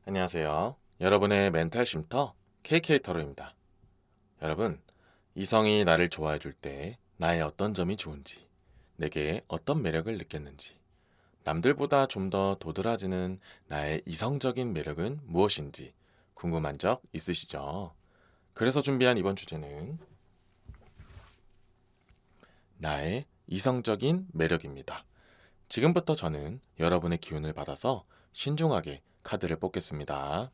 안녕하세요. 여러분의 멘탈 쉼터 KK 타로입니다. 여러분, 이성이 나를 좋아해 줄 때 나의 어떤 점이 좋은지, 내게 어떤 매력을 느꼈는지, 남들보다 좀 더 도드라지는 나의 이성적인 매력은 무엇인지 궁금한 적 있으시죠? 그래서 준비한 이번 주제는 나의 이성적인 매력입니다. 지금부터 저는 여러분의 기운을 받아서 신중하게 카드를 뽑겠습니다.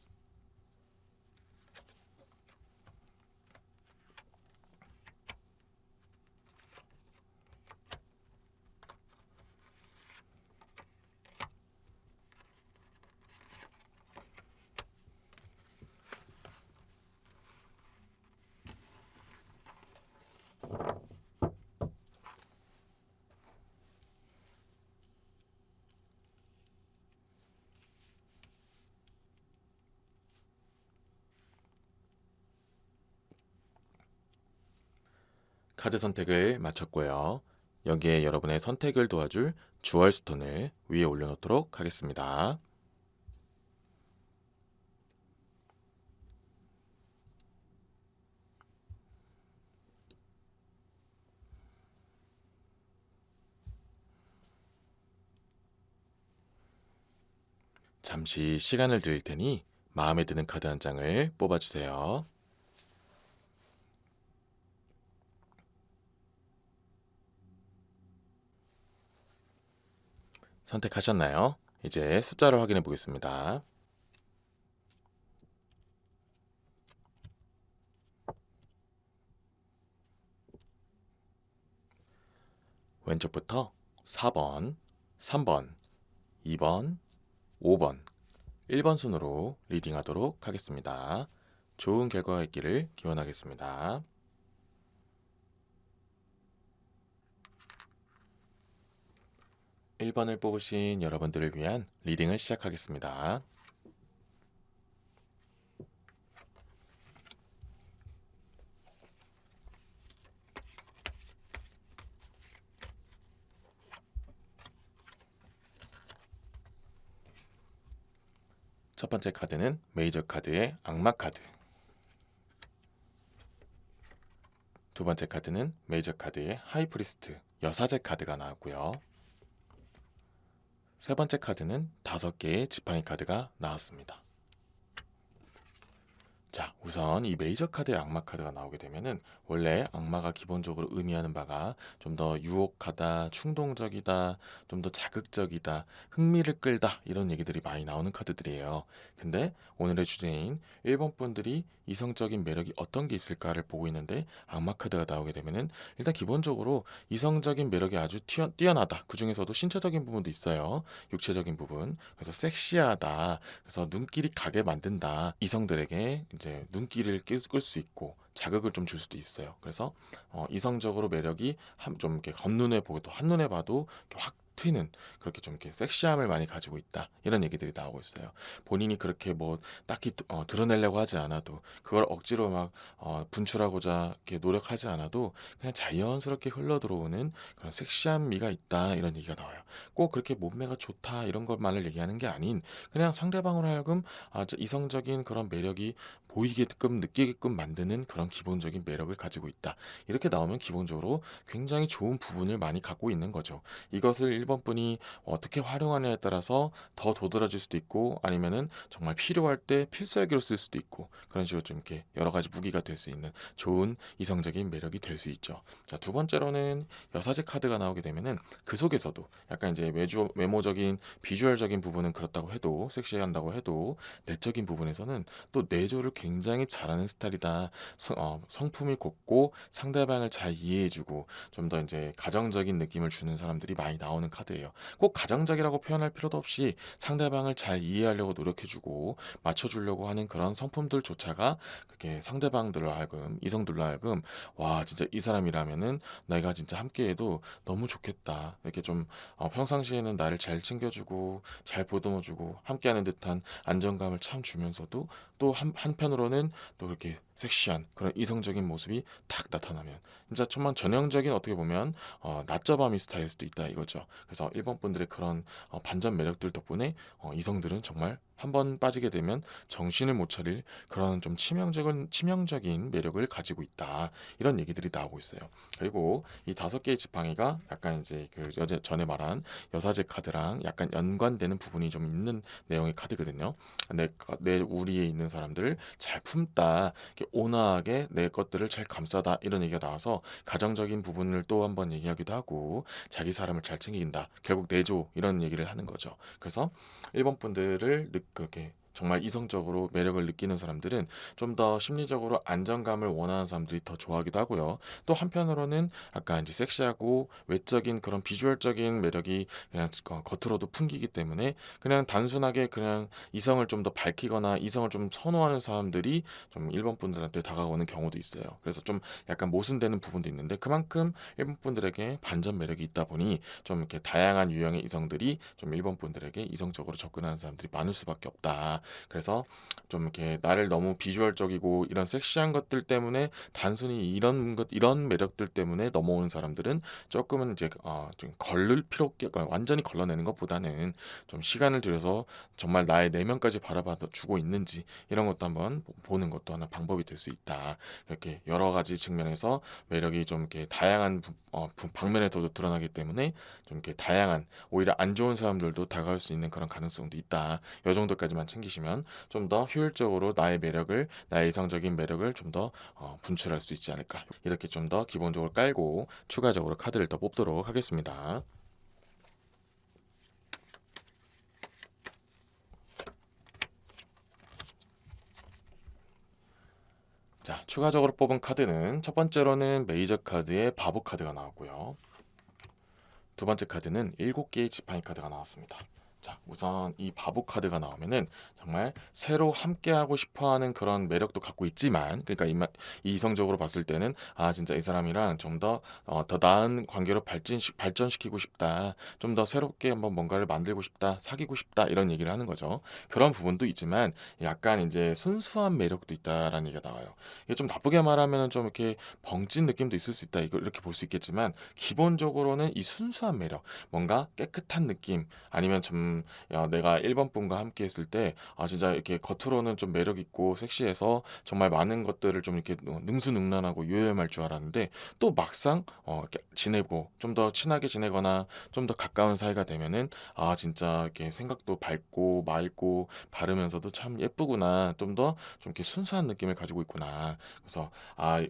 카드 선택을 마쳤고요. 여기에 여러분의 선택을 도와줄 주얼 스톤을 위에 올려놓도록 하겠습니다. 잠시 시간을 드릴 테니 마음에 드는 카드 한 장을 뽑아주세요. 선택하셨나요? 이제 숫자를 확인해 보겠습니다. 왼쪽부터 4번, 3번, 2번, 5번, 1번 순으로 리딩하도록 하겠습니다. 좋은 결과가 있기를 기원하겠습니다. 1번을 뽑으신 여러분들을 위한 리딩을 시작하겠습니다. 첫 번째 카드는 메이저 카드의 악마 카드. 두 번째 카드는 메이저 카드의 하이프리스트 여사제 카드가 나왔고요. 세 번째 카드는 5개의 지팡이 카드가 나왔습니다. 자, 우선 이 메이저 카드의 악마 카드가 나오게 되면은 원래 악마가 기본적으로 의미하는 바가 좀 더 유혹하다, 충동적이다, 좀 더 자극적이다, 흥미를 끌다 이런 얘기들이 많이 나오는 카드들이에요. 근데 오늘의 주제인 1번 분들이 이성적인 매력이 어떤 게 있을까를 보고 있는데 악마 카드가 나오게 되면은 일단 기본적으로 이성적인 매력이 아주 뛰어나다. 그 중에서도 신체적인 부분도 있어요. 육체적인 부분. 그래서 섹시하다. 그래서 눈길이 가게 만든다. 이성들에게 이제 눈길을 끌 수 있고 자극을 좀 줄 수도 있어요. 그래서 이성적으로 매력이 좀 이렇게 겉눈에 보고도 한눈에 봐도 이렇게 확 튀는 그렇게 좀 이렇게 섹시함을 많이 가지고 있다. 이런 얘기들이 나오고 있어요. 본인이 그렇게 뭐 딱히 드러내려고 하지 않아도 그걸 억지로 막 분출하고자 이렇게 노력하지 않아도 그냥 자연스럽게 흘러 들어오는 그런 섹시한 미가 있다. 이런 얘기가 나와요. 꼭 그렇게 몸매가 좋다 이런 것만을 얘기하는 게 아닌 그냥 상대방으로 하여금 아주 이성적인 그런 매력이 보이게끔 느끼게끔 만드는 그런 기본적인 매력을 가지고 있다. 이렇게 나오면 기본적으로 굉장히 좋은 부분을 많이 갖고 있는 거죠. 이것을 1번 분이 어떻게 활용하냐에 따라서 더 도드라질 수도 있고 아니면은 정말 필요할 때 필살기로 쓸 수도 있고 그런 식으로 좀 이렇게 여러 가지 무기가 될 수 있는 좋은 이성적인 매력이 될 수 있죠. 자, 두 번째로는 여사제 카드가 나오게 되면은 그 속에서도 약간 이제 외모적인 비주얼적인 부분은 그렇다고 해도 섹시한다고 해도 내적인 부분에서는 또 내조를 굉장히 잘하는 스타일이다. 성품이 곱고 상대방을 잘 이해해주고 좀 더 이제 가정적인 느낌을 주는 사람들이 많이 나오는 카드예요. 꼭 가정적이라고 표현할 필요도 없이 상대방을 잘 이해하려고 노력해주고 맞춰주려고 하는 그런 성품들조차가 그렇게 상대방들로 하여금 이성들로 하여금 와 진짜 이 사람이라면은 내가 진짜 함께해도 너무 좋겠다. 이렇게 좀 평상시에는 나를 잘 챙겨주고 잘 보듬어주고 함께하는 듯한 안정감을 참 주면서도 또 한편으로는 또 그렇게 섹시한 그런 이성적인 모습이 탁 나타나면 진짜 정말 전형적인 어떻게 보면 낮저밤이 스타일일 수도 있다 이거죠. 그래서 일본 분들의 그런 반전 매력들 덕분에 이성들은 정말 한번 빠지게 되면 정신을 못 차릴 그런 좀 치명적인 매력을 가지고 있다. 이런 얘기들이 나오고 있어요. 그리고 이 5개의 지팡이가 약간 이제 그 전에 말한 여사제 카드랑 약간 연관되는 부분이 좀 있는 내용의 카드거든요. 내 우리에 있는 사람들을 잘 품다, 이렇게 온화하게 내 것들을 잘 감싸다, 이런 얘기가 나와서 가정적인 부분을 또 한번 얘기하기도 하고, 자기 사람을 잘 챙긴다, 결국 내조, 이런 얘기를 하는 거죠. 그래서 일본 분들을 그렇게 정말 이성적으로 매력을 느끼는 사람들은 좀 더 심리적으로 안정감을 원하는 사람들이 더 좋아하기도 하고요. 또 한편으로는 약간 이제 섹시하고 외적인 그런 비주얼적인 매력이 그냥 겉으로도 풍기기 때문에 그냥 단순하게 그냥 이성을 좀 더 밝히거나 이성을 좀 선호하는 사람들이 좀 일본 분들한테 다가오는 경우도 있어요. 그래서 좀 약간 모순되는 부분도 있는데, 그만큼 일본 분들에게 반전 매력이 있다 보니 좀 이렇게 다양한 유형의 이성들이 좀 일본 분들에게 이성적으로 접근하는 사람들이 많을 수밖에 없다. 그래서 좀 이렇게 나를 너무 비주얼적이고 이런 섹시한 것들 때문에, 단순히 이런 매력들 때문에 넘어오는 사람들은 조금은 이제 좀 걸를 필요 없게, 그러니까 완전히 걸러내는 것보다는 좀 시간을 들여서 정말 나의 내면까지 바라봐 주고 있는지, 이런 것도 한번 보는 것도 하나 방법이 될 수 있다. 이렇게 여러 가지 측면에서 매력이 좀 이렇게 다양한 방면에서도 드러나기 때문에 좀 이렇게 다양한, 오히려 안 좋은 사람들도 다가올 수 있는 그런 가능성도 있다. 이 정도까지만 챙기시면 좀 더 효율적으로 나의 이상적인 매력을 좀 더 분출할 수 있지 않을까. 이렇게 좀 더 기본적으로 깔고 추가적으로 카드를 더 뽑도록 하겠습니다. 자, 추가적으로 뽑은 카드는, 첫 번째로는 메이저 카드의 바보 카드가 나왔고요. 두 번째 카드는 7개의 지팡이 카드가 나왔습니다. 자, 우선 이 바보 카드가 나오면은 정말 새로 함께하고 싶어하는 그런 매력도 갖고 있지만, 그러니까 이성적으로 봤을 때는 진짜 이 사람이랑 좀 더 나은 관계로 발전시키고 싶다, 좀 더 새롭게 한번 뭔가를 만들고 싶다, 사귀고 싶다, 이런 얘기를 하는 거죠. 그런 부분도 있지만 약간 이제 순수한 매력도 있다라는 얘기가 나와요. 이게 좀 나쁘게 말하면 좀 이렇게 벙찐 느낌도 있을 수 있다, 이걸 이렇게 볼 수 있겠지만, 기본적으로는 이 순수한 매력, 뭔가 깨끗한 느낌, 아니면 좀 내가 1번 분과 함께 했을 때 진짜 이렇게 겉으로는 좀 매력 있고 섹시해서 정말 많은 것들을 좀 이렇게 능수능란하고 요염할 줄 알았는데, 또 막상 이렇게 지내고 좀 더 친하게 지내거나 좀 더 가까운 사이가 되면은 진짜 이렇게 생각도 밝고 맑고 바르면서도 참 예쁘구나, 좀 이렇게 순수한 느낌을 가지고 있구나. 그래서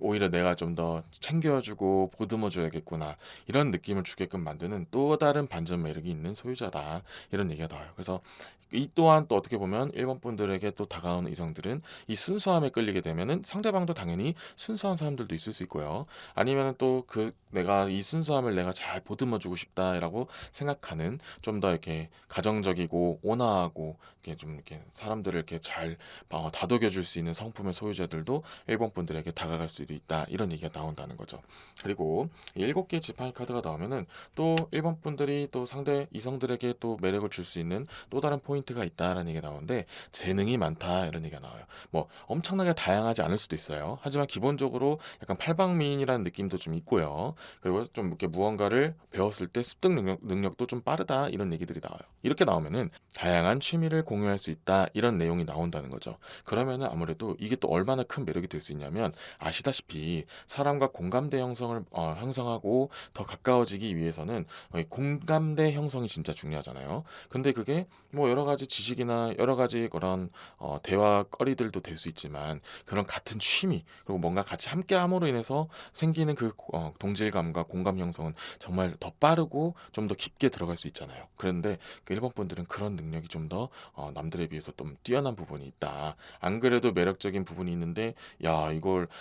오히려 내가 좀 더 챙겨주고 보듬어줘야겠구나, 이런 느낌을 주게끔 만드는 또 다른 반전 매력이 있는 소유자다, 이런 얘기가 나와요. 그래서 이 또한 또 어떻게 보면 일본 분들에게 또 다가오는 이성들은 이 순수함에 끌리게 되면은 상대방도 당연히 순수한 사람들도 있을 수 있고요. 아니면은 또 내가 이 순수함을 내가 잘 보듬어 주고 싶다라고 생각하는, 좀 더 이렇게 가정적이고 온화하고 이렇게 좀 이렇게 사람들을 이렇게 잘 다독여 줄 수 있는 성품의 소유자들도 일본 분들에게 다가갈 수도 있다, 이런 얘기가 나온다는 거죠. 그리고 7개의 지팡이 카드가 나오면은 또 일본 분들이 또 상대 이성들에게 또 매력을 줄 수 있는 또 다른 포인트가 있다라는 얘기가 나오는데, 재능이 많다, 이런 얘기가 나와요. 뭐 엄청나게 다양하지 않을 수도 있어요. 하지만 기본적으로 약간 팔방미인이라는 느낌도 좀 있고요. 그리고 좀 이렇게 무언가를 배웠을 때 습득 능력도 좀 빠르다, 이런 얘기들이 나와요. 이렇게 나오면은 다양한 취미를 공유할 수 있다, 이런 내용이 나온다는 거죠. 그러면은 아무래도 이게 또 얼마나 큰 매력이 될 수 있냐면, 아시다시피 사람과 공감대 형성하고 더 가까워지기 위해서는 공감대 형성이 진짜 중요하잖아요. 근데 그게 뭐 여러 가지 지식이나 여러 가지 그런 대화거리들도 될 수 있지만, 그런 같은 취미, 그리고 뭔가 같이 함께 함으로 인해서 생기는 그 동질감과 공감 형성은 정말 더 빠르고 좀 더 깊게 들어갈 수 있잖아요. 그런데 그 일본 분들은 그런 능력이 좀 더 남들에 비해서 좀 뛰어난 부분이 있다. 안 그래도 매력적인 부분이 있는데, 야,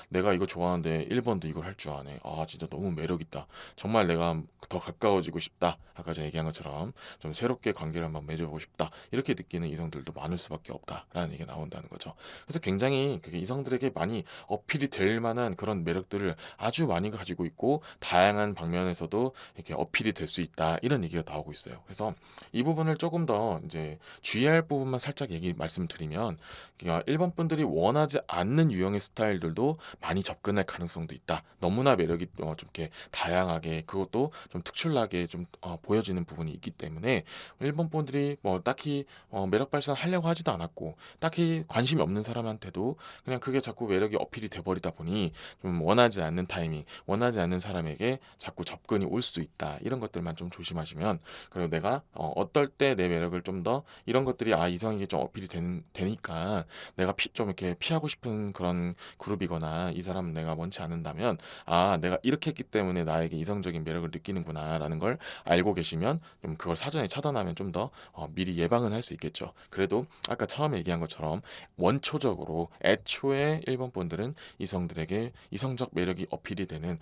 내가 이거 좋아하는데 1번도 이걸 할 줄 아네. 진짜 너무 매력 있다. 정말 내가 더 가까워지고 싶다. 아까 전에 얘기한 것처럼 좀 새롭게 관계를 한번 맺어보고 싶다, 이렇게 느끼는 이성들도 많을 수밖에 없다라는 얘기가 나온다는 거죠. 그래서 굉장히 그게 이성들에게 많이 어필이 될 만한 그런 매력들을 아주 많이 가지고 있고, 다양한 방면에서도 이렇게 어필이 될 수 있다, 이런 얘기가 나오고 있어요. 그래서 이 부분을 조금 더 이제 주의할 부분만 살짝 말씀드리면, 그러니까 일본 분들이 원하지 않는 유형의 스타일들도 많이 접근할 가능성도 있다. 너무나 매력이 좀 이렇게 다양하게, 그것도 좀 특출나게 좀 보여지는 부분이 있기 때문에, 일본 분들이 뭐 딱히 매력 발산하려고 하지도 않았고 딱히 관심이 없는 사람한테도 그냥 그게 자꾸 매력이 어필이 돼 버리다 보니 좀 원하지 않는 타이밍, 원하지 않는 사람에게 자꾸 접근이 올 수 있다. 이런 것들만 좀 조심하시면, 그리고 내가 어떨 때 내 매력을 좀 더 이런 것들이 이성에게 좀 어필이 되니까 내가 좀 이렇게 피하고 싶은 그런 그룹이거나 이 사람은 내가 원치 않는다면 내가 이렇게 했기 때문에 나에게 이성적인 매력을 느끼는구나라는 걸 알고 계시면 좀 그걸 사전에 차단하면 좀 더 미리 예방은 할 수 있겠죠. 그래도 아까 처음에 얘기한 것처럼 원초적으로 애초에 일본 분들은 이성들에게 이성적 매력이 어필이 되는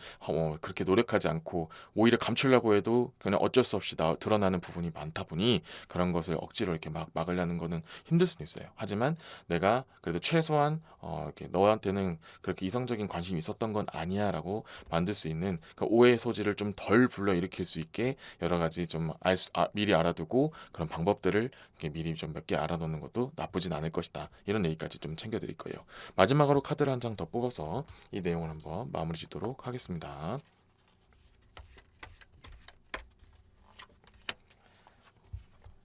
그렇게 노력하지 않고 오히려 감추려고 해도 그냥 어쩔 수 없이 드러나는 부분이 많다 보니 그런 것을 억지로 이렇게 막으려는 거는 힘들 수는 있어요. 하지만 내가 그래도 최소한 이렇게 너한테는 그렇게 이성적인 관심이 있었던 건 아니야라고 만들 수 있는 그 오해의 소지를 좀 덜 불러일으킬 수 있게 여러 가지 좀 미리 알아두고 그런 방법들을 이렇게 미리 좀 몇 개 알아놓는 것도 나쁘진 않을 것이다. 이런 얘기까지 좀 챙겨드릴 거예요. 마지막으로 카드를 한 장 더 뽑아서 이 내용을 한번 마무리 짓도록 하겠습니다.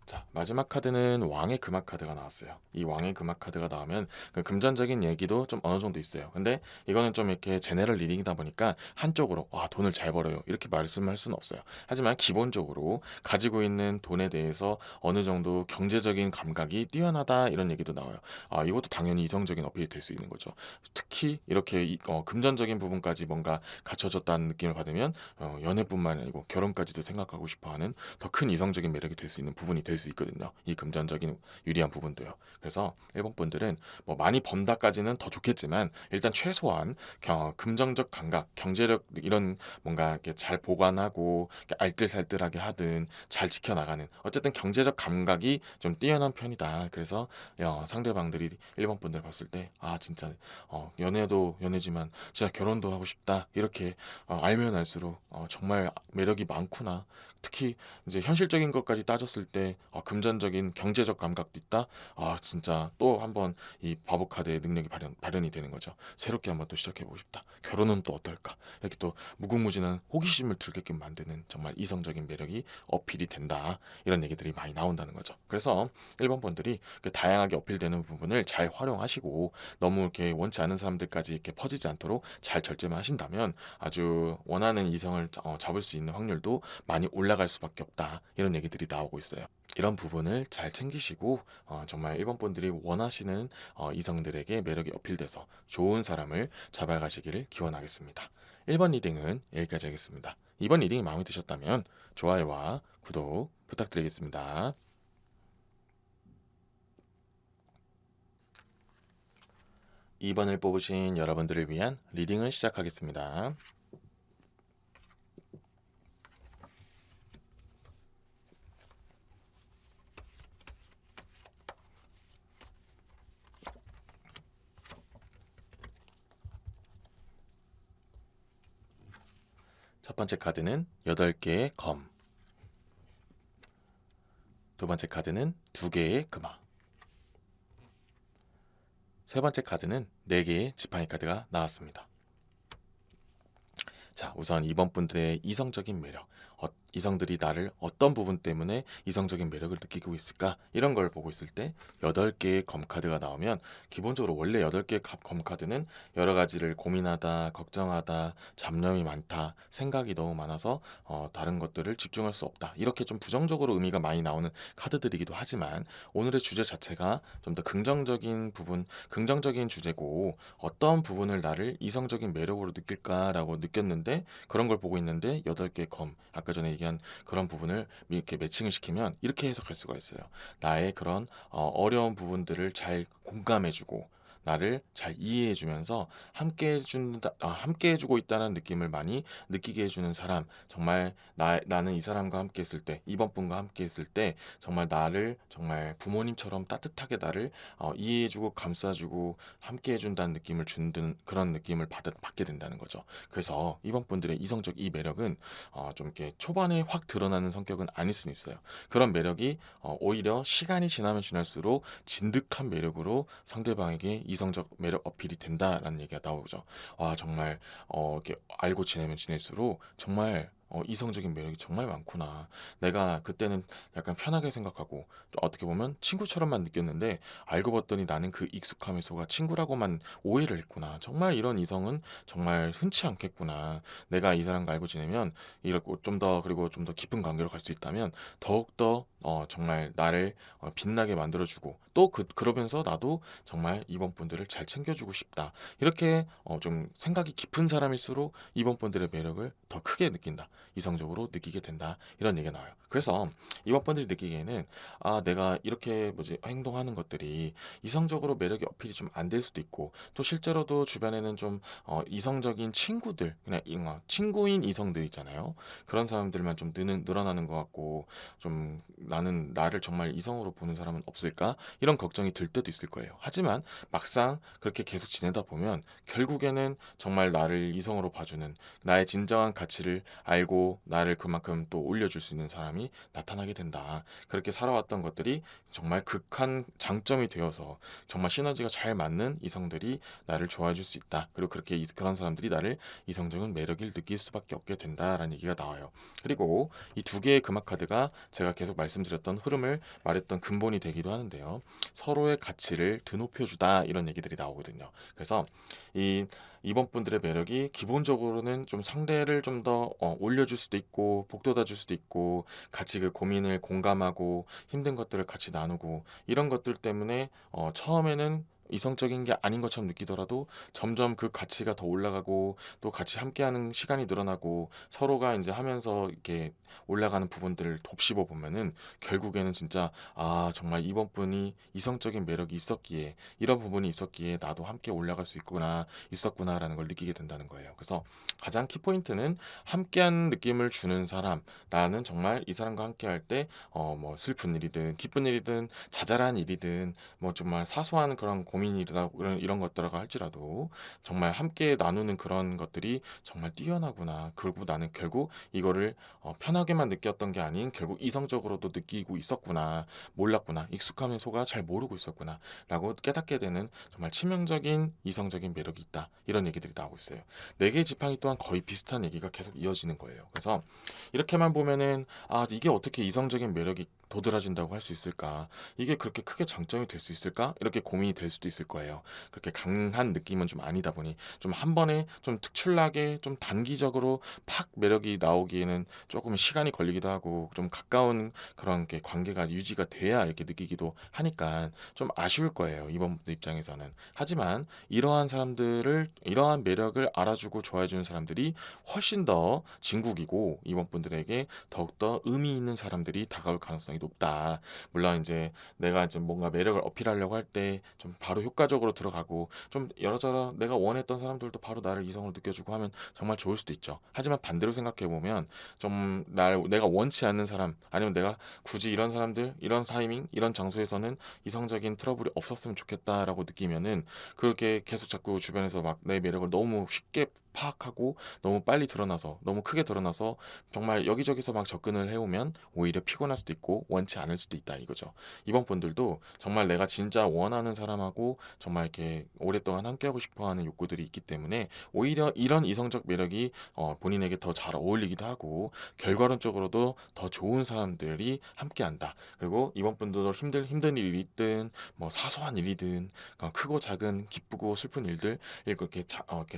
자, 마지막 카드는 왕의 금화 카드가 나왔어요. 이 왕의 금화 카드가 나오면 그 금전적인 얘기도 좀 어느 정도 있어요. 근데 이거는 좀 이렇게 제네럴 리딩이다 보니까 한쪽으로 돈을 잘 벌어요 이렇게 말씀할 수는 없어요. 하지만 기본적으로 가지고 있는 돈에 대해서 어느 정도 경제적인 감각이 뛰어나다 이런 얘기도 나와요. 이것도 당연히 이성적인 어필이 될 수 있는 거죠. 특히 이렇게 금전적인 부분까지 뭔가 갖춰졌다는 느낌을 받으면 연애뿐만 아니고 결혼까지도 생각하고 싶어하는 더 큰 이성적인 매력이 될 수 있는 부분이 될 수 있거든요. 이 금전적인 유리한 부분도요. 그래서 일본 분들은 뭐 많이 번다까지는 더 좋겠지만 일단 최소한 금전적 감각, 경제력 이런 뭔가 이렇게 잘 보관하고 이렇게 알뜰살뜰하게 하든 잘 지켜나가는 어쨌든 경제적 감각이 좀 뛰어난 편이다. 그래서 상대방들이 일본 분들 봤을 때 진짜 연애도 연애지만 진짜 결혼도 하고 싶다 이렇게 알면 알수록 정말 매력이 많구나. 특히 이제 현실적인 것까지 따졌을 때 금전적인 경제적 감각도 있다. 진짜 또 한번 이 바보 카드의 능력이 발현이 되는 거죠. 새롭게 한번 또 시작해보고 싶다. 결혼은 또 어떨까? 이렇게 또 무궁무진한 호기심을 들게끔 만드는 정말 이성적인 매력이 어필이 된다. 이런 얘기들이 많이 나온다는 거죠. 그래서 일본 분들이 그 다양하게 어필되는 부분을 잘 활용하시고 너무 이렇게 원치 않은 사람들까지 이렇게 퍼지지 않도록 잘 절제만 하신다면 아주 원하는 이성을 잡을 수 있는 확률도 많이 올라갈 수밖에 없다. 이런 얘기들이 나오고 있어요. 이런 부분을 잘 챙기시고 정말 일본 분들이 원하시는 이성들에게 매력이 어필돼서 좋은 사람을 잡아가시기를 기원하겠습니다. 1번 리딩은 여기까지 하겠습니다. 이번 리딩이 마음에 드셨다면 좋아요와 구독 부탁드리겠습니다. 2번을 뽑으신 여러분들을 위한 리딩을 시작하겠습니다. 첫 번째 카드는 8개의 검, 두 번째 카드는 2개의 금화, 세 번째 카드는 4개의 지팡이 카드가 나왔습니다. 자, 우선 이번 분들의 이성적인 매력, 이성들이 나를 어떤 부분 때문에 이성적인 매력을 느끼고 있을까? 이런 걸 보고 있을 때 8개의 검카드가 나오면 기본적으로 원래 8개의 검카드는 여러 가지를 고민하다, 걱정하다, 잡념이 많다, 생각이 너무 많아서 다른 것들을 집중할 수 없다. 이렇게 좀 부정적으로 의미가 많이 나오는 카드들이기도 하지만 오늘의 주제 자체가 좀 더 긍정적인 부분, 긍정적인 주제고 어떤 부분을 나를 이성적인 매력으로 느낄까라고 느꼈는데 그런 걸 보고 있는데 8개의 검, 아까 전에 얘기한 그런 부분을 이렇게 매칭을 시키면 이렇게 해석할 수가 있어요. 나의 그런 어려운 부분들을 잘 공감해주고 나를 잘 이해해주면서 함께 해주고 있다는 느낌을 많이 느끼게 해주는 사람. 정말 나는 이 사람과 함께 했을 때, 이번 분과 함께 했을 때 정말 나를 정말 부모님처럼 따뜻하게 나를 이해해주고 감싸주고 함께 해준다는 느낌을 주는 그런 느낌을 받게 된다는 거죠. 그래서 이번 분들의 이성적 이 매력은 좀 이렇게 초반에 확 드러나는 성격은 아닐 수는 있어요. 그런 매력이 오히려 시간이 지나면 지날수록 진득한 매력으로 상대방에게 이성적 매력 어필이 된다라는 얘기가 나오죠. 정말 이렇게 알고 지내면 지낼수록 정말 이성적인 매력이 정말 많구나. 내가 그때는 약간 편하게 생각하고 좀 어떻게 보면 친구처럼만 느꼈는데 알고 봤더니 나는 그 익숙함에 속아 친구라고만 오해를 했구나. 정말 이런 이성은 정말 흔치 않겠구나. 내가 이 사람과 알고 지내면 이렇고 좀 더 그리고 좀 더 깊은 관계로 갈 수 있다면 더욱더 정말 나를 빛나게 만들어주고 또 그러면서 나도 정말 이번 분들을 잘 챙겨주고 싶다. 이렇게 좀 생각이 깊은 사람일수록 이번 분들의 매력을 더 크게 느낀다. 이성적으로 느끼게 된다. 이런 얘기가 나와요. 그래서 이번 분들이 느끼기에는 내가 이렇게 뭐지 행동하는 것들이 이성적으로 매력이 어필이 좀 안 될 수도 있고 또 실제로도 주변에는 좀 이성적인 친구들 그냥 친구인 이성들 있잖아요. 그런 사람들만 좀 늘어나는 것 같고 좀 나는 나를 정말 이성으로 보는 사람은 없을까? 이런 걱정이 들 때도 있을 거예요. 하지만 막상 그렇게 계속 지내다 보면 결국에는 정말 나를 이성으로 봐주는 나의 진정한 가치를 알고 나를 그만큼 또 올려줄 수 있는 사람이 나타나게 된다. 그렇게 살아왔던 것들이 정말 극한 장점이 되어서 정말 시너지가 잘 맞는 이성들이 나를 좋아해 줄 수 있다. 그리고 그렇게 그런 사람들이 나를 이성적인 매력을 느낄 수밖에 없게 된다라는 얘기가 나와요. 그리고 이 두 개의 금화 카드가 제가 계속 말씀드렸던 흐름을 말했던 근본이 되기도 하는데요. 서로의 가치를 드높여주다 이런 얘기들이 나오거든요. 그래서 이번 분들의 매력이 기본적으로는 좀 상대를 좀 더 올려줄 수도 있고 복돋아 줄 수도 있고 같이 그 고민을 공감하고 힘든 것들을 같이 나누고 이런 것들 때문에 처음에는 이성적인 게 아닌 것처럼 느끼더라도 점점 그 가치가 더 올라가고 또 같이 함께하는 시간이 늘어나고 서로가 이제 하면서 이렇게 올라가는 부분들을 곱씹어 보면은 결국에는 진짜 정말 이번 분이 이성적인 매력이 있었기에 이런 부분이 있었기에 나도 함께 올라갈 수 있었구나라는 걸 느끼게 된다는 거예요. 그래서 가장 키포인트는 함께한 느낌을 주는 사람, 나는 정말 이 사람과 함께할 때 뭐 슬픈 일이든 기쁜 일이든 자잘한 일이든 뭐 정말 사소한 그런 고민이나 이런 것들이라고 할지라도 정말 함께 나누는 그런 것들이 정말 뛰어나구나. 그리고 나는 결국 이거를 편하게만 느꼈던 게 아닌 결국 이성적으로도 느끼고 있었구나. 몰랐구나. 익숙함에 속아 잘 모르고 있었구나. 라고 깨닫게 되는 정말 치명적인 이성적인 매력이 있다. 이런 얘기들이 나오고 있어요. 네 개의 지팡이 또한 거의 비슷한 얘기가 계속 이어지는 거예요. 그래서 이렇게만 보면은 이게 어떻게 이성적인 매력이 도드라진다고 할 수 있을까? 이게 그렇게 크게 장점이 될 수 있을까? 이렇게 고민이 될 수도 있을 거예요. 그렇게 강한 느낌은 좀 아니다 보니 좀 한 번에 좀 특출나게 좀 단기적으로 팍 매력이 나오기에는 조금 시간이 걸리기도 하고 좀 가까운 그런 게 관계가 유지가 돼야 이렇게 느끼기도 하니까 좀 아쉬울 거예요. 이번 분들 입장에서는. 하지만 이러한 매력을 알아주고 좋아해 주는 사람들이 훨씬 더 진국이고 이번 분들에게 더욱더 의미 있는 사람들이 다가올 가능성이 높다. 물론 이제 내가 이제 뭔가 매력을 어필하려고 할 때 좀 바로 효과적으로 들어가고 좀 여러저러 내가 원했던 사람들도 바로 나를 이성으로 느껴주고 하면 정말 좋을 수도 있죠. 하지만 반대로 생각해 보면 좀 내가 원치 않는 사람 아니면 내가 굳이 이런 사람들 이런 타이밍 이런 장소에서는 이성적인 트러블이 없었으면 좋겠다라고 느끼면은 그렇게 계속 자꾸 주변에서 막 내 매력을 너무 쉽게 파악하고 너무 빨리 드러나서 너무 크게 드러나서 정말 여기저기서 막 접근을 해오면 오히려 피곤할 수도 있고 원치 않을 수도 있다 이거죠. 이번 분들도 정말 내가 진짜 원하는 사람하고 정말 이렇게 오랫동안 함께하고 싶어하는 욕구들이 있기 때문에 오히려 이런 이성적 매력이 본인에게 더 잘 어울리기도 하고 결과론적으로도 더 좋은 사람들이 함께한다. 그리고 이번 분들도 힘든 일이 있든 뭐 사소한 일이든 크고 작은 기쁘고 슬픈 일들 이렇게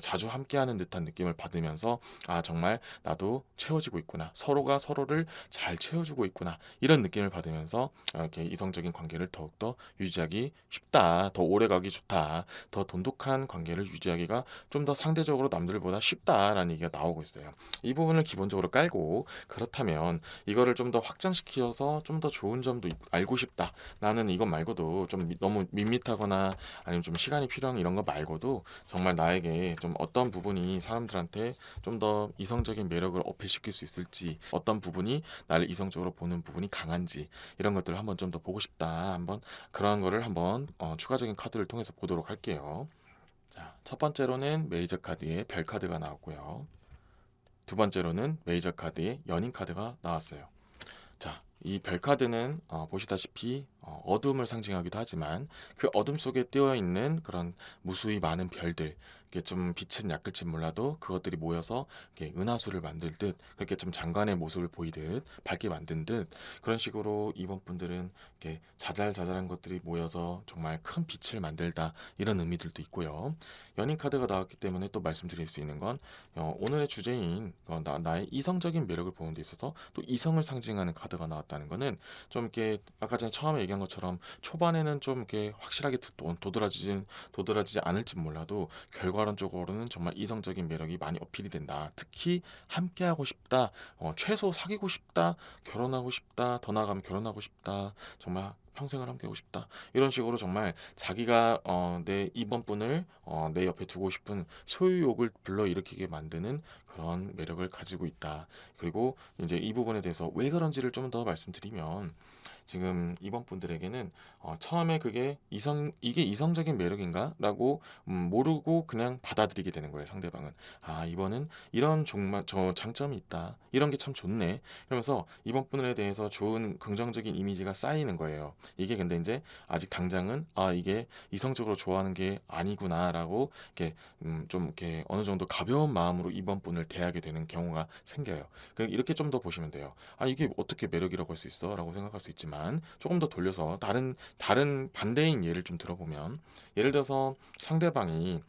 자주 함께하는 듯한 느낌을 받으면서 정말 나도 채워지고 있구나. 서로가 서로를 잘 채워주고 있구나. 이런 느낌을 받으면서 이렇게 이성적인 관계를 더욱더 유지하기 쉽다. 더 오래가기 좋다. 더 돈독한 관계를 유지하기가 좀 더 상대적으로 남들보다 쉽다라는 얘기가 나오고 있어요. 이 부분을 기본적으로 깔고 그렇다면 이거를 좀 더 확장시켜서 좀 더 좋은 점도 알고 싶다. 나는 이것 말고도 좀 너무 밋밋하거나 아니면 좀 시간이 필요한 이런 거 말고도 정말 나에게 좀 어떤 부분이 사람들한테 좀 더 이성적인 매력을 어필시킬 수 있을지 어떤 부분이 나를 이성적으로 보는 부분이 강한지 이런 것들을 한번 좀 더 보고 싶다. 한번 그러한 거를 한번 추가적인 카드를 통해서 보도록 할게요. 자, 첫 번째로는 메이저 카드의 별 카드가 나왔고요. 두 번째로는 메이저 카드의 연인 카드가 나왔어요. 자, 이 별 카드는 보시다시피 어둠을 상징하기도 하지만 그 어둠 속에 띄어 있는 그런 무수히 많은 별들, 이게 좀 빛은 약을지 몰라도 그것들이 모여서 이렇게 은하수를 만들듯 그렇게 좀 장관의 모습을 보이듯 밝게 만든 듯 그런 식으로 이번 분들은 이렇게 자잘자잘한 것들이 모여서 정말 큰 빛을 만들다 이런 의미들도 있고요. 연인 카드가 나왔기 때문에 또 말씀드릴 수 있는 건 오늘의 주제인 나의 이성적인 매력을 보는 데 있어서 또 이성을 상징하는 카드가 나왔다는 거는 좀 이렇게 아까 전에 처음에 얘기한 것처럼 초반에는 좀 이렇게 확실하게 도드라지지 않을지 몰라도 결과론적으로는 정말 이성적인 매력이 많이 어필이 된다. 특히 함께하고 싶다, 최소 사귀고 싶다, 결혼하고 싶다, 더 나아가면 결혼하고 싶다, 정말 평생을 함께하고 싶다. 이런 식으로 정말 자기가 내 이번 분을 내 옆에 두고 싶은 소유욕을 불러일으키게 만드는 그런 매력을 가지고 있다. 그리고 이제 이 부분에 대해서 왜 그런지를 좀 더 말씀드리면 지금 이번 분들에게는 처음에 이게 이성적인 매력인가라고 모르고 그냥 받아들이게 되는 거예요. 상대방은 이번은 이런 정말 저 장점이 있다. 이런 게 참 좋네. 이러면서 이번 분에 대해서 좋은 긍정적인 이미지가 쌓이는 거예요. 이게 근데 이제 아직 당장은 이게 이성적으로 좋아하는 게 아니구나라고 이렇게 좀 이렇게 어느 정도 가벼운 마음으로 이번 분을 대하게 되는 경우가 생겨요. 이렇게 좀 더 보시면 돼요. 이게 어떻게 매력이라고 할 수 있어?라고 생각할 수 있지만 조금 더 돌려서 다른 반대인 예를 좀 들어보면 예를 들어서 상대방이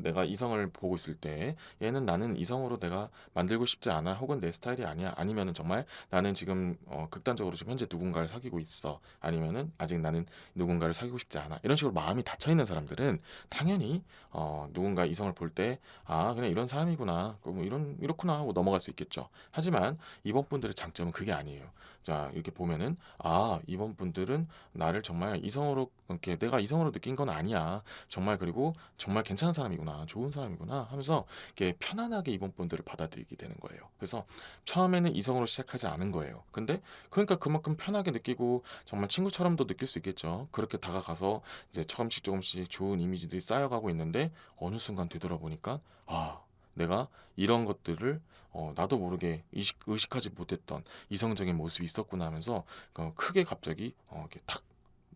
내가 이성을 보고 있을 때 얘는 나는 이성으로 내가 만들고 싶지 않아 혹은 내 스타일이 아니야 아니면은 정말 나는 지금 극단적으로 지금 현재 누군가를 사귀고 있어 아니면은 아직 나는 누군가를 사귀고 싶지 않아 이런 식으로 마음이 닫혀 있는 사람들은 당연히 누군가 이성을 볼 때 그냥 이런 사람이구나 뭐 이렇구나 하고 넘어갈 수 있겠죠. 하지만 이번 분들의 장점은 그게 아니에요. 자, 이렇게 보면은 이번 분들은 나를 정말 이성으로 이렇게 내가 이성으로 느낀 건 아니야. 정말 그리고 정말 괜찮은 사람이구나. 좋은 사람이구나 하면서 이렇게 편안하게 이번 분들을 받아들이게 되는 거예요. 그래서 처음에는 이성으로 시작하지 않은 거예요. 근데 그러니까 그만큼 편하게 느끼고 정말 친구처럼도 느낄 수 있겠죠. 그렇게 다가가서 이제 조금씩 좋은 이미지들이 쌓여가고 있는데 어느 순간 되돌아보니까 내가 이런 것들을 나도 모르게 의식하지 못했던 이성적인 모습이 있었구나 하면서 크게 갑자기 이렇게 탁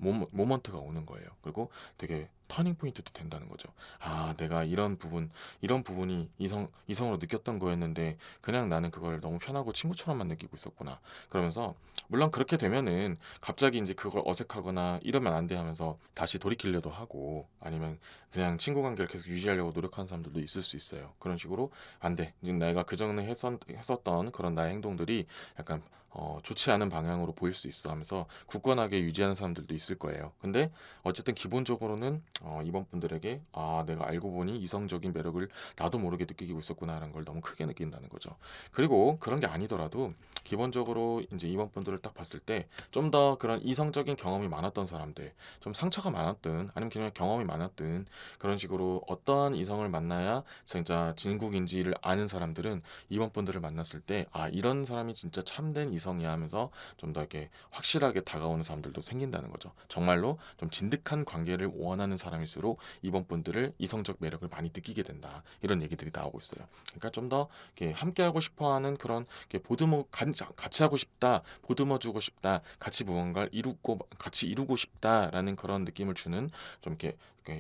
모먼트가 오는 거예요. 그리고 되게 터닝 포인트도 된다는 거죠. 내가 이런 부분이 이성으로 느꼈던 거였는데 그냥 나는 그걸 너무 편하고 친구처럼만 느끼고 있었구나. 그러면서 물론 그렇게 되면은 갑자기 이제 그걸 어색하거나 이러면 안 돼 하면서 다시 돌이키려도 하고 아니면 그냥 친구 관계를 계속 유지하려고 노력하는 사람들도 있을 수 있어요. 그런 식으로 안 돼. 지금 내가 그전에 했었던 그런 나의 행동들이 약간 좋지 않은 방향으로 보일 수 있어 하면서 굳건하게 유지하는 사람들도 있을 거예요. 근데 어쨌든 기본적으로는 이번 분들에게 내가 알고 보니 이성적인 매력을 나도 모르게 느끼고 있었구나라는 걸 너무 크게 느낀다는 거죠. 그리고 그런 게 아니더라도 기본적으로 이제 이번 분들을 딱 봤을 때 좀 더 그런 이성적인 경험이 많았던 사람들, 좀 상처가 많았든 아니면 그냥 경험이 많았든 그런 식으로 어떠한 이성을 만나야 진짜 진국인지를 아는 사람들은 이번 분들을 만났을 때 이런 사람이 진짜 참된 이성이야 하면서 좀 더 이렇게 확실하게 다가오는 사람들도 생긴다는 거죠. 정말로 좀 진득한 관계를 원하는 사람일수록 이번 분들을 이성적 매력을 많이 느끼게 된다. 이런 얘기들이 나오고 있어요. 그러니까 좀 더 함께 하고 싶어하는 그런 같이 하고 싶다, 보듬어 주고 싶다, 같이 무언가를 같이 이루고 싶다라는 그런 느낌을 주는 좀 이렇게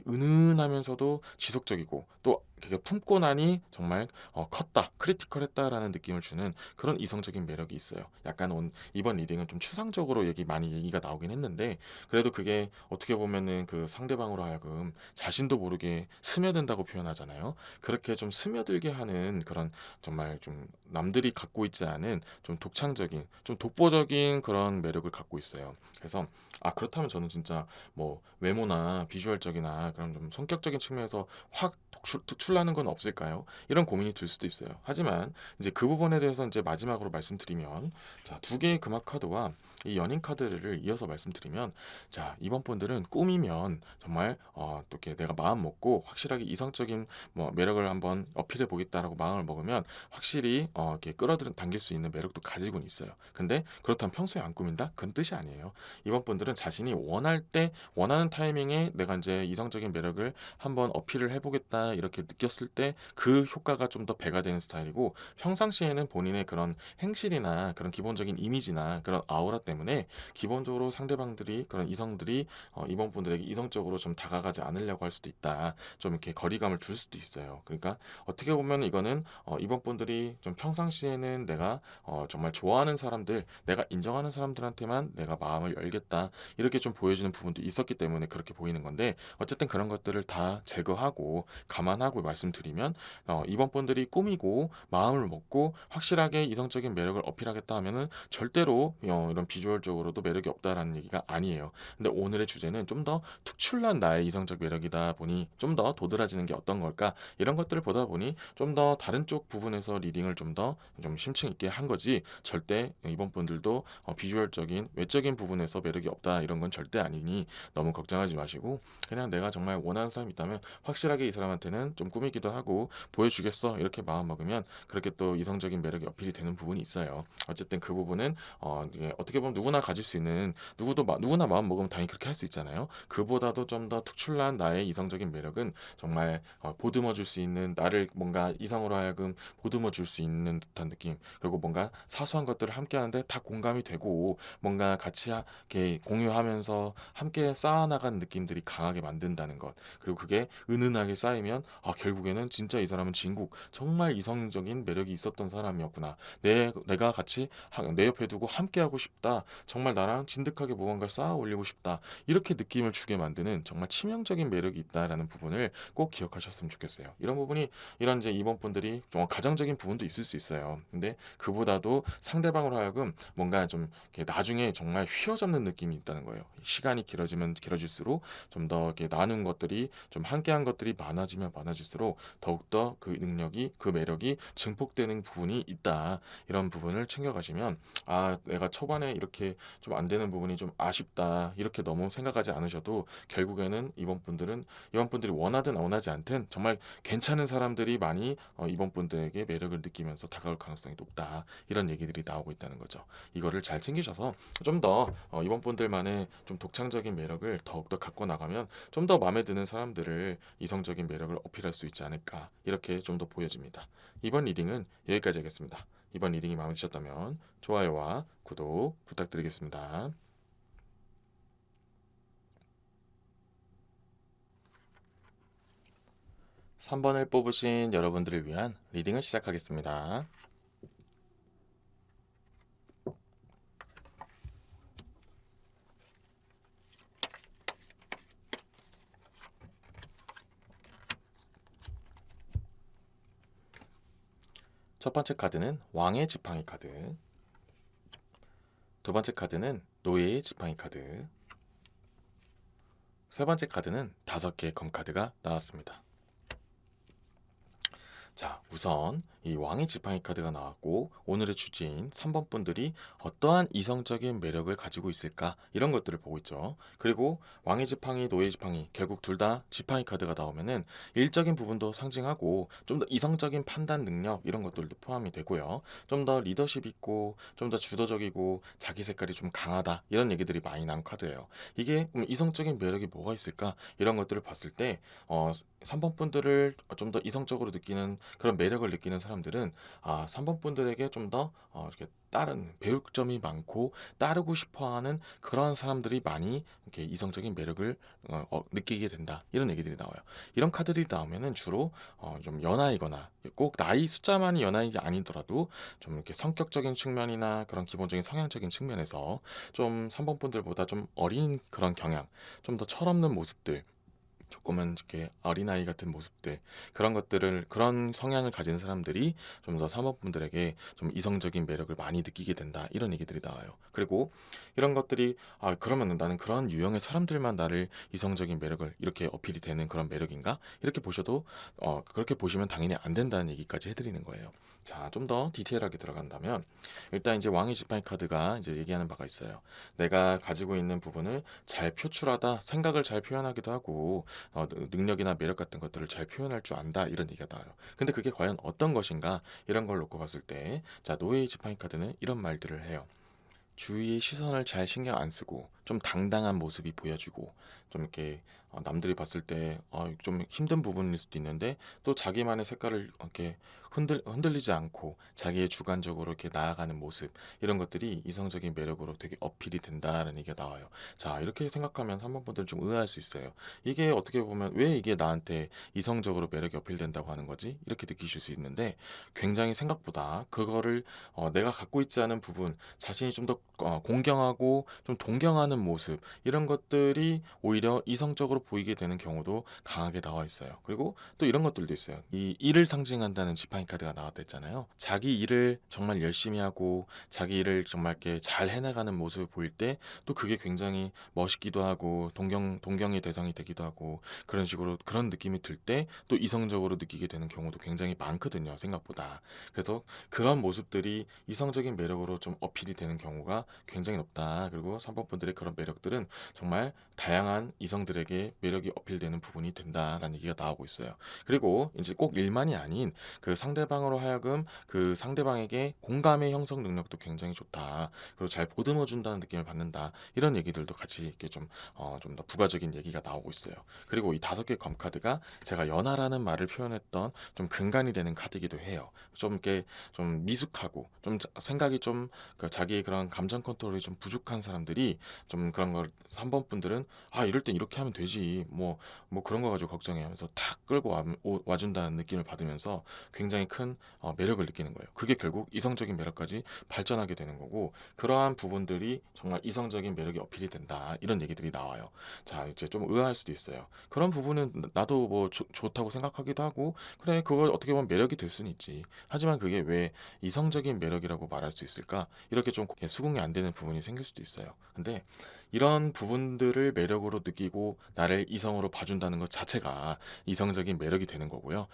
은은하면서도 지속적이고 또 품고 나니 정말 컸다, 크리티컬했다라는 느낌을 주는 그런 이성적인 매력이 있어요. 약간 이번 리딩은 좀 추상적으로 많이 얘기가 나오긴 했는데 그래도 그게 어떻게 보면은 그 상대방으로 하여금 자신도 모르게 스며든다고 표현하잖아요. 그렇게 좀 스며들게 하는 그런 정말 좀 남들이 갖고 있지 않은 좀 독창적인, 좀 독보적인 그런 매력을 갖고 있어요. 그래서 그렇다면 저는 진짜 뭐 외모나 비주얼적이나 그런 좀 성격적인 측면에서 확 특출나는 건 없을까요? 이런 고민이 들 수도 있어요. 하지만 이제 그 부분에 대해서 이제 마지막으로 말씀드리면 자, 두 개의 금화 카드와 이 연인 카드를 이어서 말씀드리면 자, 이번 분들은 꿈이면 정말 또 이렇게 내가 마음 먹고 확실하게 이성적인 뭐 매력을 한번 어필해 보겠다라고 마음을 먹으면 확실히 이렇게 당길 수 있는 매력도 가지고는 있어요. 근데 그렇다면 평소에 안 꾸민다? 그런 뜻이 아니에요. 이번 분들은 자신이 원하는 타이밍에 내가 이제 이성적인 매력을 한번 어필을 해보겠다 이렇게 느꼈을 때 그 효과가 좀 더 배가 되는 스타일이고 평상시에는 본인의 그런 행실이나 그런 기본적인 이미지나 그런 아우라 때문에 기본적으로 상대방들이 그런 이성들이 이번 분들에게 이성적으로 좀 다가가지 않으려고 할 수도 있다. 좀 이렇게 거리감을 둘 수도 있어요. 그러니까 어떻게 보면 이거는 이번 분들이 좀 평상시에는 내가 정말 좋아하는 사람들, 내가 인정하는 사람들한테만 내가 마음을 열겠다. 이렇게 좀 보여주는 부분도 있었기 때문에 그렇게 보이는 건데 어쨌든 그런 것들을 다 제거하고 감안하고 말씀드리면 이번 분들이 꾸미고 마음을 먹고 확실하게 이성적인 매력을 어필하겠다 하면은 절대로 이런 비주얼적으로도 매력이 없다라는 얘기가 아니에요. 근데 오늘의 주제는 좀 더 특출난 나의 이성적 매력이다 보니 좀 더 도드라지는 게 어떤 걸까? 이런 것들을 보다 보니 좀 더 다른 쪽 부분에서 리딩을 좀 더 좀 심층 있게 한 거지 절대 이번 분들도 비주얼적인 외적인 부분에서 매력이 없다 이런 건 절대 아니니 너무 걱정하지 마시고 그냥 내가 정말 원하는 사람이 있다면 확실하게 이 사람한테는 좀 꾸미기도 하고 보여주겠어 이렇게 마음 먹으면 그렇게 또 이성적인 매력이 어필이 되는 부분이 있어요. 어쨌든 그 부분은 이게 어떻게 보면 누구나 가질 수 있는 누구나 마음 먹으면 당연히 그렇게 할 수 있잖아요. 그보다도 좀 더 특출난 나의 이성적인 매력은 정말 보듬어 줄 수 있는 나를 뭔가 이성으로 하여금 보듬어 줄 수 있는 듯한 느낌 그리고 뭔가 사소한 것들을 함께 하는데 다 공감이 되고 뭔가 같이 이렇게 공유하면서 함께 쌓아나가는 느낌들이 강하게 만든다는 것 그리고 그게 은은하게 쌓이면 결국에는 진짜 이 사람은 진국 정말 이성적인 매력이 있었던 사람이었구나 내가 같이 내 옆에 두고 함께 하고 싶다 정말 나랑 진득하게 무언가를 쌓아 올리고 싶다 이렇게 느낌을 주게 만드는 정말 치명적인 매력이 있다라는 부분을 꼭 기억하셨으면 좋겠어요. 이런 부분이 이런 이제 이번 분들이 좀 가정적인 부분도 있을 수 있어요. 근데 그보다도 상대방으로 하여금 뭔가 좀 이렇게 나중에 정말 휘어잡는 느낌이 있다는 거예요. 시간이 길어지면 길어질수록 좀 더 이렇게 나눈 것들이 좀 함께한 것들이 많아지면 많아질수록 더욱더 그 능력이 그 매력이 증폭되는 부분이 있다. 이런 부분을 챙겨가시면 내가 초반에 이렇게 좀 안 되는 부분이 좀 아쉽다. 이렇게 너무 생각하지 않으셔도 결국에는 이번 분들이 원하든 원하지 않든 정말 괜찮은 사람들이 많이 이번 분들에게 매력을 느끼면서 다가올 가능성이 높다. 이런 얘기들이 나오고 있다는 거죠. 이거를 잘 챙기셔서 좀 더 이번 분들만의 좀 독창적인 매력을 더욱더 갖고 나가면 좀 더 마음에 드는 사람들을 이성적인 매력을 어필할 수 있지 않을까 이렇게 좀 더 보여집니다. 이번 리딩은 여기까지 하겠습니다. 이번 리딩이 마음에 드셨다면 좋아요와 구독 부탁드리겠습니다. 3번을 뽑으신 여러분들을 위한 리딩을 시작하겠습니다. 첫 번째 카드는 왕의 지팡이 카드, 두 번째 카드는 노예의 지팡이 카드, 세 번째 카드는 5개의 검 카드가 나왔습니다. 자, 우선 이 왕의 지팡이 카드가 나왔고 오늘의 주제인 3번 분들이 어떠한 이성적인 매력을 가지고 있을까 이런 것들을 보고 있죠. 그리고 왕의 지팡이, 노예 지팡이 결국 둘 다 지팡이 카드가 나오면은 일적인 부분도 상징하고 좀 더 이성적인 판단 능력 이런 것들도 포함이 되고요. 좀 더 리더십 있고 좀 더 주도적이고 자기 색깔이 좀 강하다 이런 얘기들이 많이 나온 카드예요. 이게 이성적인 매력이 뭐가 있을까 이런 것들을 봤을 때 3번 분들을 좀 더 이성적으로 느끼는 그런 매력을 느끼는 사람들은 3번 분들에게 좀 더 이렇게 배울 점이 많고 따르고 싶어하는 그런 사람들이 많이 이렇게 이성적인 매력을 느끼게 된다 이런 얘기들이 나와요. 이런 카드들이 나오면은 주로 좀 연하이거나 꼭 나이 숫자만이 연하이 아니더라도 좀 이렇게 성격적인 측면이나 그런 기본적인 성향적인 측면에서 좀 3번 분들보다 좀 어린 그런 경향, 좀 더 철없는 모습들 조금은 이렇게 어린아이 같은 모습들 그런 성향을 가진 사람들이 좀 더 사모분들에게 좀 이성적인 매력을 많이 느끼게 된다 이런 얘기들이 나와요. 그리고 이런 것들이 그러면 나는 그런 유형의 사람들만 나를 이성적인 매력을 이렇게 어필이 되는 그런 매력인가 이렇게 보셔도 그렇게 보시면 당연히 안 된다는 얘기까지 해드리는 거예요. 자, 좀 더 디테일하게 들어간다면 일단 이제 왕의 지팡이 카드가 이제 얘기하는 바가 있어요. 내가 가지고 있는 부분을 잘 표출하다 생각을 잘 표현하기도 하고 능력이나 매력 같은 것들을 잘 표현할 줄 안다 이런 얘기가 나와요. 근데 그게 과연 어떤 것인가 이런 걸 놓고 봤을 때 자, 노예의 지팡이 카드는 이런 말들을 해요. 주위의 시선을 잘 신경 안 쓰고 좀 당당한 모습이 보여지고 좀 이렇게 남들이 봤을 때 좀 힘든 부분일 수도 있는데 또 자기만의 색깔을 이렇게 흔들리지 않고 자기의 주관적으로 이렇게 나아가는 모습, 이런 것들이 이성적인 매력으로 되게 어필이 된다라는 얘기가 나와요. 자, 이렇게 생각하면 3번 분들은 좀 의아할 수 있어요. 이게 어떻게 보면 왜 이게 나한테 이성적으로 매력이 어필된다고 하는 거지? 이렇게 느끼실 수 있는데, 굉장히 생각보다 그거를 내가 갖고 있지 않은 부분, 자신이 좀 더 공경하고 좀 동경하는 모습, 이런 것들이 오히려 이성적으로 보이게 되는 경우도 강하게 나와 있어요. 그리고 또 이런 것들도 있어요. 이 일을 상징한다는 지팡이 카드가 나왔다 했잖아요. 자기 일을 정말 열심히 하고 자기 일을 정말 이렇게 잘 해나가는 모습을 보일 때 또 그게 굉장히 멋있기도 하고 동경의 대상이 되기도 하고, 그런 식으로 그런 느낌이 들 때 또 이성적으로 느끼게 되는 경우도 굉장히 많거든요, 생각보다. 그래서 그런 모습들이 이성적인 매력으로 좀 어필이 되는 경우가 굉장히 높다. 그리고 3번 분들의 그런 매력들은 정말 다양한 이성들에게 매력이 어필되는 부분이 된다라는 얘기가 나오고 있어요. 그리고 이제 꼭 일만이 아닌 그 상대방으로 하여금 그 상대방에게 공감의 형성 능력도 굉장히 좋다. 그리고 잘 보듬어 준다는 느낌을 받는다. 이런 얘기들도 같이 이렇게 좀 더 부가적인 얘기가 나오고 있어요. 그리고 이 5개 검 카드가 제가 연하라는 말을 표현했던 좀 근간이 되는 카드이기도 해요. 좀 이렇게 좀 미숙하고 좀 생각이 좀 자기의 그런 감정 컨트롤이 좀 부족한 사람들이 좀 그런 걸 3번 분들은 이럴 땐 이렇게 하면 되지 뭐 그런 거 가지고 걱정해 하면서 탁 끌고 와준다는 느낌을 받으면서 굉장히 큰 매력을 느끼는 거예요. 그게 결국 이성적인 매력까지 발전하게 되는 거고, 그러한 부분들이 정말 이성적인 매력이 어필이 된다, 이런 얘기들이 나와요. 자, 이제 좀 의아할 수도 있어요. 그런 부분은 나도 뭐 좋다고 생각하기도 하고, 그래 그걸 어떻게 보면 매력이 될 수는 있지. 하지만 그게 왜 이성적인 매력이라고 말할 수 있을까? 이렇게 좀 수긍이 안 되는 부분이 생길 수도 있어요. 근데 이런 부분들을 매력으로 느끼고 나를 이성으로 봐준다는 것 자체가 이성적인 매력이 되는 거고요.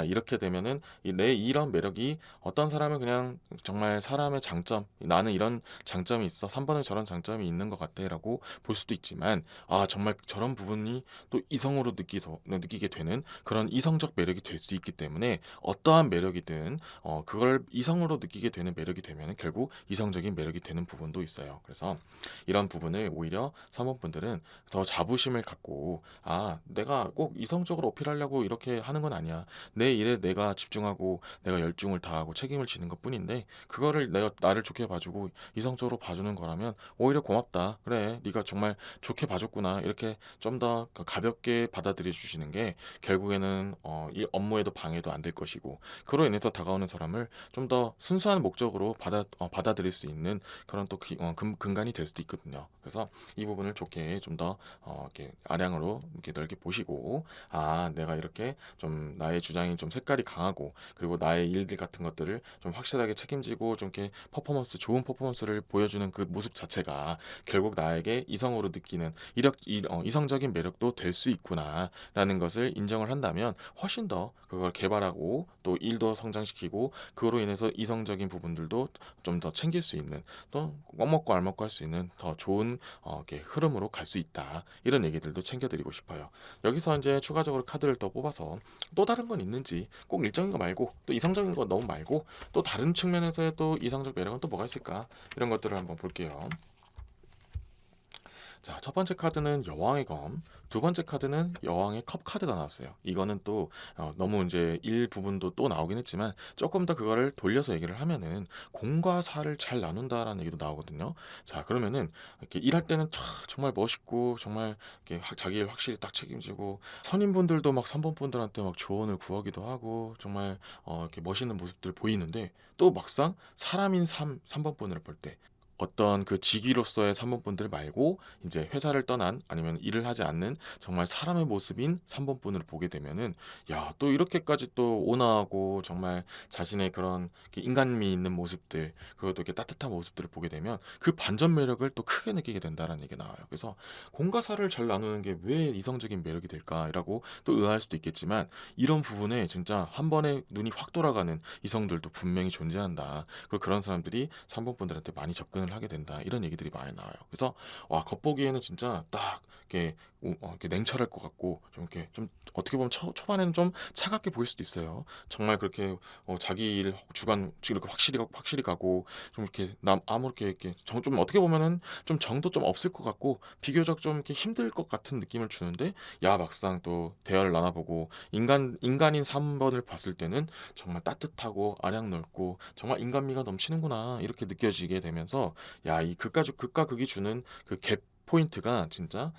이렇게 되면은 내 이런 매력이 어떤 사람은 그냥 정말 사람의 장점, 나는 이런 장점이 있어, 3번에 저런 장점이 있는 것 같아라고 볼 수도 있지만, 정말 저런 부분이 또 이성으로 느끼게 되는 그런 이성적 매력이 될 수 있기 때문에, 어떠한 매력이든 그걸 이성으로 느끼게 되는 매력이 되면 결국 이성적인 매력이 되는 부분도 있어요. 그래서 이런 부분을 오히려 사모분들은 더 자부심을 갖고, 내가 꼭 이성적으로 어필하려고 이렇게 하는 건 아니야. 내 일에 내가 집중하고 내가 열중을 다하고 책임을 지는 것뿐인데, 그거를 내가 나를 좋게 봐주고 이성적으로 봐주는 거라면 오히려 고맙다. 그래, 네가 정말 좋게 봐줬구나. 이렇게 좀 더 가볍게 받아들여 주시는 게 결국에는 이 업무에도 방해도 안 될 것이고, 그로 인해서 다가오는 사람을 좀 더 순수한 목적으로 받아들일 수 있는 그런 또 근간이 될 수도 있거든요. 그래서 이 부분을 좋게 좀 더 이렇게 아량으로 이렇게 넓게 보시고, 내가 이렇게 좀 나의 주장이 좀 색깔이 강하고, 그리고 나의 일들 같은 것들을 좀 확실하게 책임지고 좀 이렇게 좋은 퍼포먼스를 보여주는 그 모습 자체가 결국 나에게 이성으로 느끼는 이성적인 매력도 될 수 있구나라는 것을 인정을 한다면, 훨씬 더 그걸 개발하고 또 일도 성장시키고, 그로 인해서 이성적인 부분들도 좀 더 챙길 수 있는, 또 껌먹고 알먹고 할 수 있는 더 좋은 이렇게 흐름으로 갈 수 있다, 이런 얘기들도 챙겨드리고 싶어요. 여기서 이제 추가적으로 카드를 더 뽑아서 또 다른 건 있는지, 꼭 일정인 거 말고 또 이성적인 거 너무 말고 또 다른 측면에서의 또 이성적 매력은 또 뭐가 있을까, 이런 것들을 한번 볼게요. 자, 첫 번째 카드는 여왕의 검, 두 번째 카드는 여왕의 컵 카드가 나왔어요. 이거는 또 너무 이제 일 부분도 또 나오긴 했지만, 조금 더 그거를 돌려서 얘기를 하면은 공과 사를 잘 나눈다라는 얘기도 나오거든요. 자, 그러면은 이렇게 일할 때는 정말 멋있고, 정말 이렇게 자기 일 확실히 딱 책임지고, 선임분들도 막 3번 분들한테 막 조언을 구하기도 하고, 정말 이렇게 멋있는 모습들 보이는데, 또 막상 사람인 3번 분을 볼 때 어떤 그 직위로서의 3번 분들 말고 이제 회사를 떠난, 아니면 일을 하지 않는 정말 사람의 모습인 3번 분을 보게 되면은, 또 이렇게까지 또 온화하고 정말 자신의 그런 이렇게 인간미 있는 모습들, 그리고 또 이렇게 따뜻한 모습들을 보게 되면 그 반전 매력을 또 크게 느끼게 된다라는 얘기가 나와요. 그래서 공과 사를 잘 나누는 게 왜 이성적인 매력이 될까라고 또 의아할 수도 있겠지만, 이런 부분에 진짜 한 번에 눈이 확 돌아가는 이성들도 분명히 존재한다. 그리고 그런 사람들이 3번 분들한테 많이 접근을 하게 된다, 이런 얘기들이 많이 나와요. 그래서 겉보기에는 진짜 딱 이렇게 이렇게 냉철할 것 같고 좀 이렇게 좀 어떻게 보면 초반에는 좀 차갑게 보일 수도 있어요. 정말 그렇게 자기 일 주관 이렇게 확실히 가고 좀 이렇게 남 아무렇게 이렇게 좀 어떻게 보면은 좀 정도 좀 없을 것 같고 비교적 좀 이렇게 힘들 것 같은 느낌을 주는데 야 막상 또 대화를 나눠보고 인간인 3번을 봤을 때는 정말 따뜻하고 아량 넓고 정말 인간미가 넘치는구나 이렇게 느껴지게 되면서 야 이 극과 극이 주는 그 갭 포인트가 진짜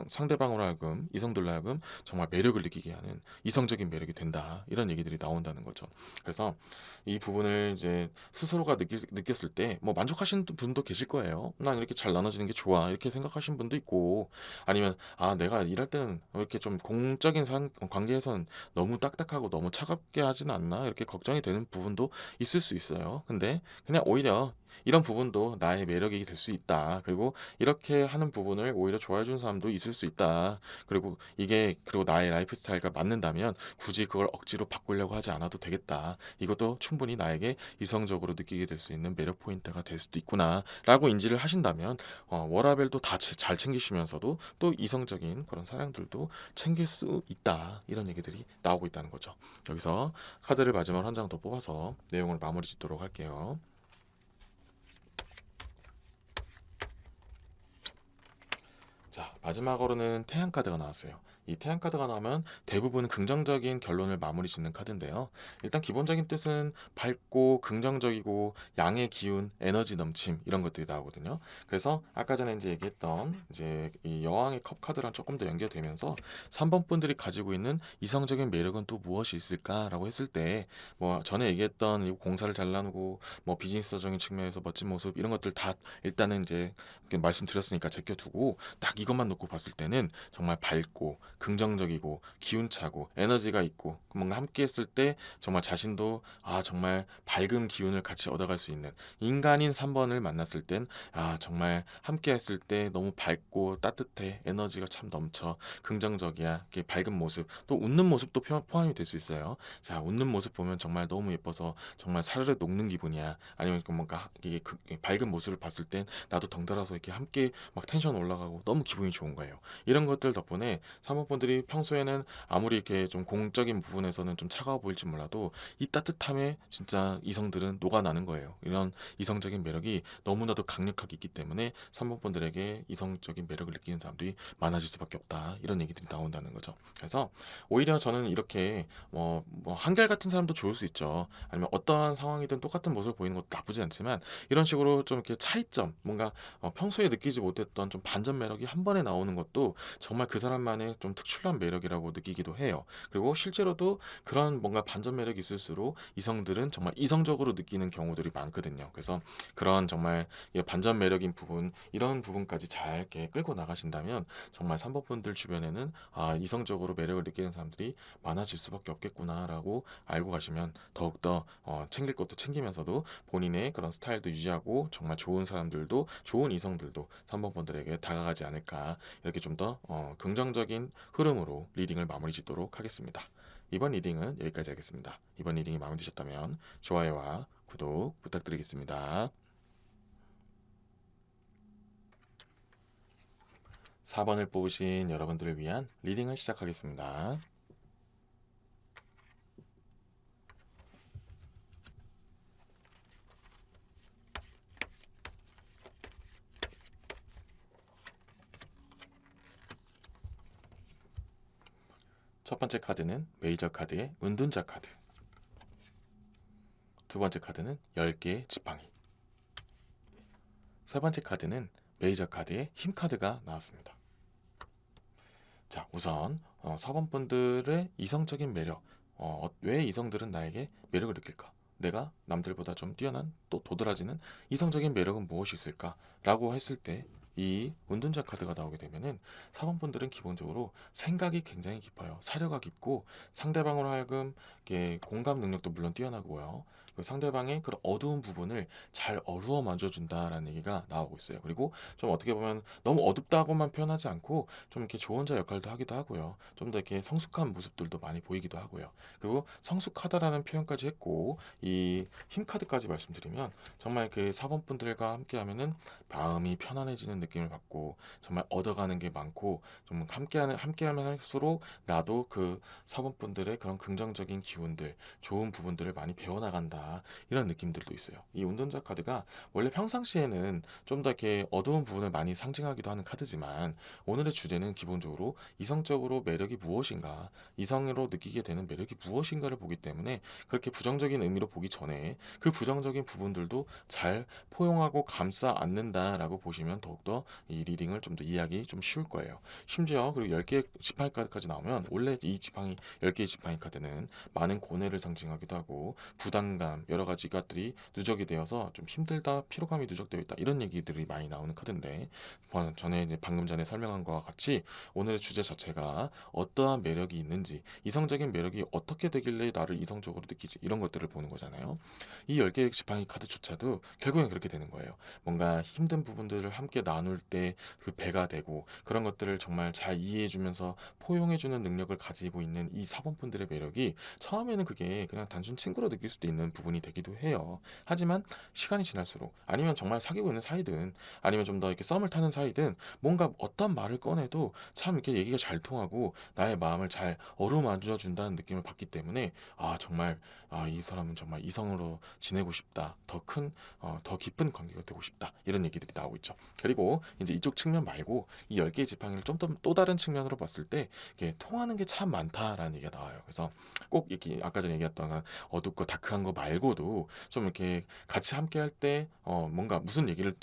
상대방으로 하여금 이성들로 하여금 정말 매력을 느끼게 하는 이성적인 매력이 된다 이런 얘기들이 나온다는 거죠. 그래서 이 부분을 이제 스스로가 느꼈을 때 뭐 만족하시는 분도 계실 거예요. 난 이렇게 잘 나눠지는 게 좋아 이렇게 생각하시는 분도 있고 아니면 아 내가 일할 때는 이렇게 좀 공적인 관계에선 너무 딱딱하고 너무 차갑게 하진 않나 이렇게 걱정이 되는 부분도 있을 수 있어요. 근데 그냥 오히려 이런 부분도 나의 매력이 될 수 있다. 그리고 이렇게 하는 부분을 오히려 좋아해 주는 사람도 있을 수 있다. 그리고 나의 라이프 스타일과 맞는다면 굳이 그걸 억지로 바꾸려고 하지 않아도 되겠다. 이것도 충분히 나에게 이성적으로 느끼게 될 수 있는 매력 포인트가 될 수도 있구나라고 인지를 하신다면 워라밸도 다 잘 챙기시면서도 또 이성적인 그런 사랑들도 챙길 수 있다. 이런 얘기들이 나오고 있다는 거죠. 여기서 카드를 마지막으로 한 장 더 뽑아서 내용을 마무리 짓도록 할게요. 자, 마지막으로는 태양 카드가 나왔어요. 이 태양 카드가 나오면 대부분 긍정적인 결론을 마무리 짓는 카드인데요. 일단 기본적인 뜻은 밝고 긍정적이고 양의 기운, 에너지 넘침 이런 것들이 나오거든요. 그래서 아까 전에 이제 얘기했던 이제 이 여왕의 컵 카드랑 조금 더 연결되면서 3번 분들이 가지고 있는 이성적인 매력은 또 무엇이 있을까라고 했을 때 뭐 전에 얘기했던 이 공사를 잘 나누고 뭐 비즈니스적인 측면에서 멋진 모습 이런 것들 다 일단은 이제 이렇게 말씀드렸으니까 제껴두고 딱 이것만 놓고 봤을 때는 정말 밝고 긍정적이고 기운차고 에너지가 있고 뭔가 함께 했을 때 정말 자신도 정말 밝은 기운을 같이 얻어갈 수 있는 인간인 3번을 만났을 땐 정말 함께 했을 때 너무 밝고 따뜻해 에너지가 참 넘쳐 긍정적이야 이렇게 밝은 모습 또 웃는 모습도 포함이 될 수 있어요. 자 웃는 모습 보면 정말 너무 예뻐서 정말 사르르 녹는 기분이야. 아니면 뭔가 이게 밝은 모습을 봤을 땐 나도 덩달아서 이렇게 함께 막 텐션 올라가고 너무 기분이 좋은 거예요. 이런 것들 덕분에 사모분들이 평소에는 아무리 이렇게 좀 공적인 부분에서는 좀 차가워 보일지 몰라도 이 따뜻함에 진짜 이성들은 녹아나는 거예요. 이런 이성적인 매력이 너무나도 강력하게 있기 때문에 사모분들에게 이성적인 매력을 느끼는 사람들이 많아질 수밖에 없다. 이런 얘기들이 나온다는 거죠. 그래서 오히려 저는 이렇게 뭐 한결같은 사람도 좋을 수 있죠. 아니면 어떠한 상황이든 똑같은 모습을 보이는 것도 나쁘지 않지만 이런 식으로 좀 이렇게 차이점 뭔가 평소에 느끼지 못했던 좀 반전 매력이 한 번에 나오는 것도 정말 그 사람만의 좀 특출난 매력이라고 느끼기도 해요. 그리고 실제로도 그런 뭔가 반전 매력이 있을수록 이성들은 정말 이성적으로 느끼는 경우들이 많거든요. 그래서 그런 정말 이 반전 매력인 부분 이런 부분까지 잘 이렇게 끌고 나가신다면 정말 3번 분들 주변에는 이성적으로 매력을 느끼는 사람들이 많아질 수밖에 없겠구나라고 알고 가시면 더욱더 챙길 것도 챙기면서도 본인의 그런 스타일도 유지하고 정말 좋은 사람들도 좋은 이성들도 3번 분들에게 다가가지 않을까 이렇게 좀 더 긍정적인 흐름으로 리딩을 마무리 짓도록 하겠습니다. 이번 리딩은 여기까지 하겠습니다. 이번 리딩이 마음에 드셨다면 좋아요와 구독 부탁드리겠습니다. 4번을 뽑으신 여러분들을 위한 리딩을 시작하겠습니다. 첫 번째 카드는 메이저 카드의 은둔자 카드. 두 번째 카드는 10개의 지팡이. 세 번째 카드는 메이저 카드의 힘 카드가 나왔습니다. 자, 우선 4번 분들의 이성적인 매력. 왜 이성들은 나에게 매력을 느낄까? 내가 남들보다 좀 뛰어난 또 도드라지는 이성적인 매력은 무엇이 있을까? 라고 했을 때 이 은둔자 카드가 나오게 되면은 4번 분들은 기본적으로 생각이 굉장히 깊어요. 사려가 깊고 상대방으로 하여금 이렇게 공감 능력도 물론 뛰어나고요. 그 상대방의 그런 어두운 부분을 잘 어루만져 준다라는 얘기가 나오고 있어요. 그리고 좀 어떻게 보면 너무 어둡다고만 표현하지 않고 좀 이렇게 조언자 역할도 하기도 하고요. 좀 더 이렇게 성숙한 모습들도 많이 보이기도 하고요. 그리고 성숙하다라는 표현까지 했고 이 힘 카드까지 말씀드리면 정말 그 사범분들과 함께하면은 마음이 편안해지는 느낌을 받고 정말 얻어가는 게 많고 좀 함께하면 할수록 나도 그 사범분들의 그런 긍정적인 기운들, 좋은 부분들을 많이 배워나간다 이런 느낌들도 있어요. 이 운전자 카드가 원래 평상시에는 좀 더 이렇게 어두운 부분을 많이 상징하기도 하는 카드지만 오늘의 주제는 기본적으로 이성적으로 매력이 무엇인가, 이성으로 느끼게 되는 매력이 무엇인가를 보기 때문에 그렇게 부정적인 의미로 보기 전에 그 부정적인 부분들도 잘 포용하고 감싸 안는다라고 보시면 더욱더 이 리딩을 좀 더 이해하기 좀 쉬울 거예요. 심지어 그리고 10개의 지팡이 카드까지 나오면 원래 이 지팡이 10개의 지팡이 카드는 많은 고뇌를 상징하기도 하고 부담감 여러 가지 것들이 누적이 되어서 좀 힘들다 피로감이 누적되어 있다 이런 얘기들이 많이 나오는 카드인데 전에 이제 방금 전에 설명한 것과 같이 오늘의 주제 자체가 어떠한 매력이 있는지 이성적인 매력이 어떻게 되길래 나를 이성적으로 느끼지 이런 것들을 보는 거잖아요. 이 10개의 지팡이 카드조차도 결국엔 그렇게 되는 거예요. 뭔가 힘든 부분들을 함께 나눌 때 그 배가 되고 그런 것들을 정말 잘 이해해주면서 포용해주는 능력을 가지고 있는 이 사범분들의 매력이 처음에는 그게 그냥 단순 친구로 느낄 수도 있는 부분이 되기도 해요. 하지만 시간이 지날수록 아니면 정말 사귀고 있는 사이든 아니면 좀 더 이렇게 썸을 타는 사이든 뭔가 어떤 말을 꺼내도 참 이렇게 얘기가 잘 통하고 나의 마음을 잘 어루만져 준다는 느낌을 받기 때문에 정말 이 사람은 정말 이성으로 지내고 싶다. 더 깊은 관계가 되고 싶다. 이런 얘기들이 나오고 있죠. 그리고 이제 이쪽 측면 말고 이 10개의 지팡이를 좀 또 다른 측면으로 봤을 때 이게 통하는 게 참 많다라는 얘기가 나와요. 그래서 꼭 이렇게 아까 전에 얘기했던 어둡고 다크한 거 말고도 좀 이렇게 같이 함께 할 때 뭔가 무슨 얘기를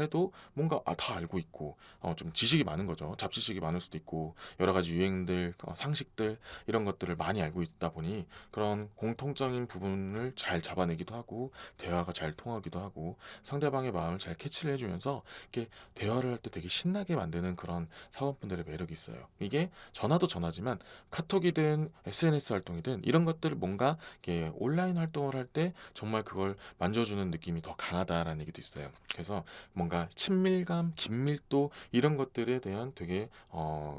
해도 뭔가 다 알고 있고 좀 지식이 많은 거죠. 잡지식이 많을 수도 있고 여러 가지 유행들, 상식들 이런 것들을 많이 알고 있다 보니 그런 공통적인 부분을 잘 잡아내기도 하고 대화가 잘 통하기도 하고 상대방의 마음을 잘 캐치를 해주면서 이렇게 대화를 할 때 되게 신나게 만드는 그런 사원분들의 매력이 있어요. 이게 전화도 전화지만 카톡이든 SNS 활동이든 이런 것들을 뭔가 이렇게 온라인 활동을 할 때 정말 그걸 만져주는 느낌이 더 강하다라는 얘기도 있어요. 그래서 뭔가 친밀감, 긴밀도 이런 것들에 대한 되게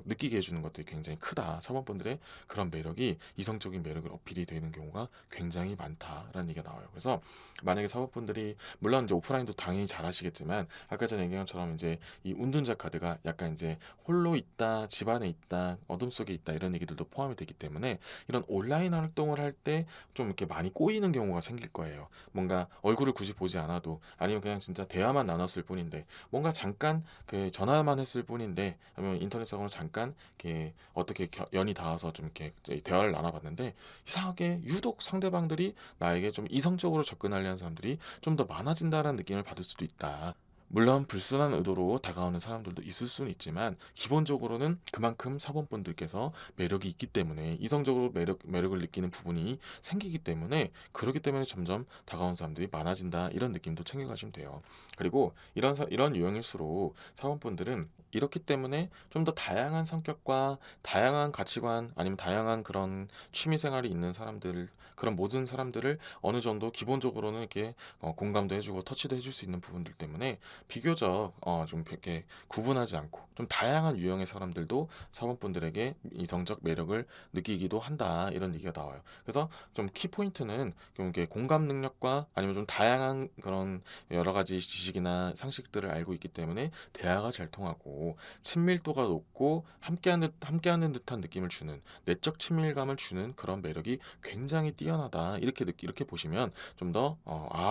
느끼게 해주는 것들이 굉장히 크다. 사원분들의 그런 매력이 이성적인 매력을 어필이 되는 경우가 굉장히 많다라는 얘기가 나와요. 그래서 만약에 사원분들이 물론 이제 오프라인도 당연히 잘 하시겠지만 아까 전에 얘기한 것처럼 이제 이 운둔자 카드가 약간 이제 홀로 있다, 집안에 있다, 어둠 속에 있다 이런 얘기들도 포함이 되기 때문에 이런 온라인 활동을 할 때 좀 이렇게 많이 꼬이는 경우가 생길 거예요. 뭔가 얼굴을 굳이 보지 않아도 아니면 그냥 진짜 대화만 나눴을 뿐인데 뭔가 잠깐 그 전화만 했을 뿐인데 아니면 인터넷상으로 잠깐 이렇게 어떻게 연이 닿아서 좀 이렇게 대화를 나눠봤는데 이상하게 유독 상대방들이 나에게 좀 이성적으로 접근하려는 사람들이 좀 더 많아진다라는 느낌을 받을 수도 있다. 물론 불순한 의도로 다가오는 사람들도 있을 수는 있지만 기본적으로는 그만큼 사범분들께서 매력이 있기 때문에 이성적으로 매력을 느끼는 부분이 생기기 때문에 그렇기 때문에 점점 다가오는 사람들이 많아진다 이런 느낌도 챙겨가시면 돼요. 그리고 이런 유형일수록 사범분들은 이렇기 때문에 좀 더 다양한 성격과 다양한 가치관 아니면 다양한 그런 취미 생활이 있는 사람들 그런 모든 사람들을 어느 정도 기본적으로는 이렇게 공감도 해주고 터치도 해줄 수 있는 부분들 때문에 비교적 좀 이렇게 구분하지 않고 좀 다양한 유형의 사람들도 사원분들에게 이성적 매력을 느끼기도 한다 이런 얘기가 나와요. 그래서 좀 키포인트는 좀 이렇게 공감 능력과 아니면 좀 다양한 그런 여러 가지 지식이나 상식들을 알고 있기 때문에 대화가 잘 통하고 친밀도가 높고 함께하는 듯한 느낌을 주는 내적 친밀감을 주는 그런 매력이 굉장히 뛰어나다 이렇게 보시면 좀 더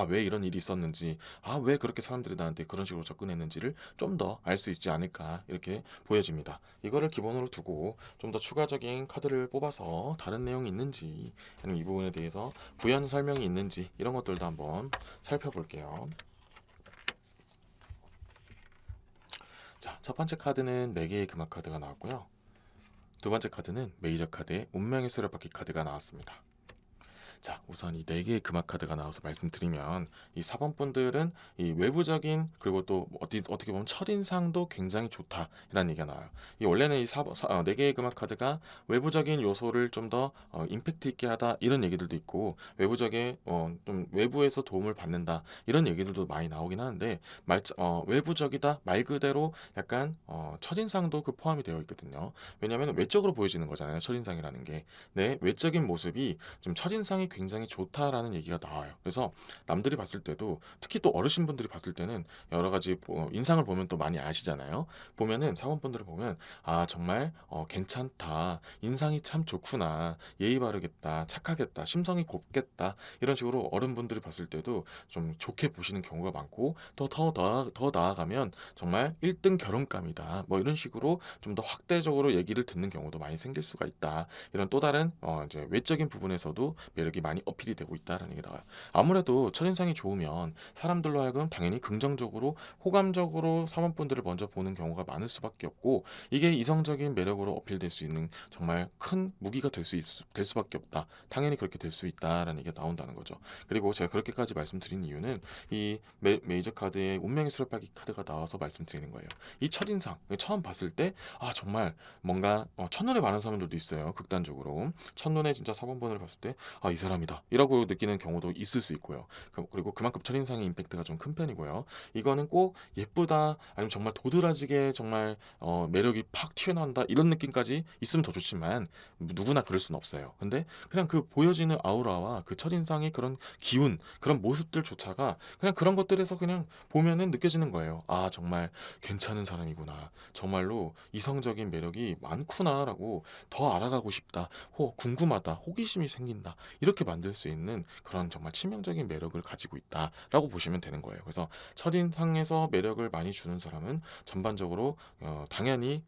왜 이런 일이 있었는지 왜 그렇게 사람들이 나한테 그런 식으로 접근했는지를 좀 더 알 수 있지 않을까 이렇게 보여집니다. 이거를 기본으로 두고 좀 더 추가적인 카드를 뽑아서 다른 내용이 있는지 아니면 이 부분에 대해서 부연 설명이 있는지 이런 것들도 한번 살펴볼게요. 자, 첫 번째 카드는 4개의 금화 카드가 나왔고요. 두 번째 카드는 메이저 카드의 운명의 수레바퀴 카드가 나왔습니다. 자, 우선 이 4개의 금화 카드가 나와서 말씀드리면 이 4번 분들은 이 외부적인 그리고 또 어떻게 보면 첫인상도 굉장히 좋다라는 얘기가 나와요. 이 원래는 이 4개의 금화 카드가 외부적인 요소를 좀 더 임팩트 있게 하다 이런 얘기들도 있고 외부적인 좀 외부에서 도움을 받는다 이런 얘기들도 많이 나오긴 하는데 외부적이다 말 그대로 약간 첫인상도 그 포함이 되어 있거든요. 왜냐하면 외적으로 보여지는 거잖아요. 첫인상이라는 게. 내 외적인 모습이 좀 첫인상이 굉장히 좋다라는 얘기가 나와요. 그래서 남들이 봤을 때도 특히 또 어르신분들이 봤을 때는 여러 가지 인상을 보면 또 많이 아시잖아요. 보면은 사원분들을 보면 아 정말 괜찮다. 인상이 참 좋구나. 예의 바르겠다. 착하겠다. 심성이 곱겠다. 이런 식으로 어른분들이 봤을 때도 좀 좋게 보시는 경우가 많고 더 나아가면 정말 1등 결혼감이다. 뭐 이런 식으로 좀 더 확대적으로 얘기를 듣는 경우도 많이 생길 수가 있다. 이런 또 다른 이제 외적인 부분에서도 매력이 많이 어필이 되고 있다라는 게 나와요. 아무래도 첫인상이 좋으면 사람들로 하여금 당연히 긍정적으로 호감적으로 사원분들을 먼저 보는 경우가 많을 수밖에 없고 이게 이성적인 매력으로 어필될 수 있는 정말 큰 무기가 될 수밖에 없다. 당연히 그렇게 될 수 있다라는 얘기가 나온다는 거죠. 그리고 제가 그렇게까지 말씀드린 이유는 이 메이저 카드에 운명의 수레바퀴 카드가 나와서 말씀드리는 거예요. 이 첫인상 처음 봤을 때 아 정말 뭔가 첫눈에 반한 사람들도 있어요. 극단적으로 첫눈에 진짜 4번번을 봤을 때 아 이 사람이다 이라고 느끼는 경우도 있을 수 있고요. 그리고 그만큼 첫인상의 임팩트가 좀 큰 편이고요. 이거는 꼭 예쁘다 아니면 정말 도드라지게 정말 매력이 팍 튀어나온다 이런 느낌까지 있으면 더 좋지만 누구나 그럴 수는 없어요. 근데 그냥 그 보여지는 아우라와 그 첫인상의 그런 기운 그런 모습들조차가 그냥 그런 것들에서 그냥 보면은 느껴지는 거예요. 아 정말 괜찮은 사람이구나. 정말로 이성적인 매력이 많구나라고 더 알아가고 싶다. 궁금하다. 호기심이 생긴다. 이렇게 만들 수 있는 그런 정말 치명적인 매력을 가지고 있다라고 보시면 되는 거예요. 그래서 첫인상에서 매력을 많이 주는 사람은 전반적으로 당연히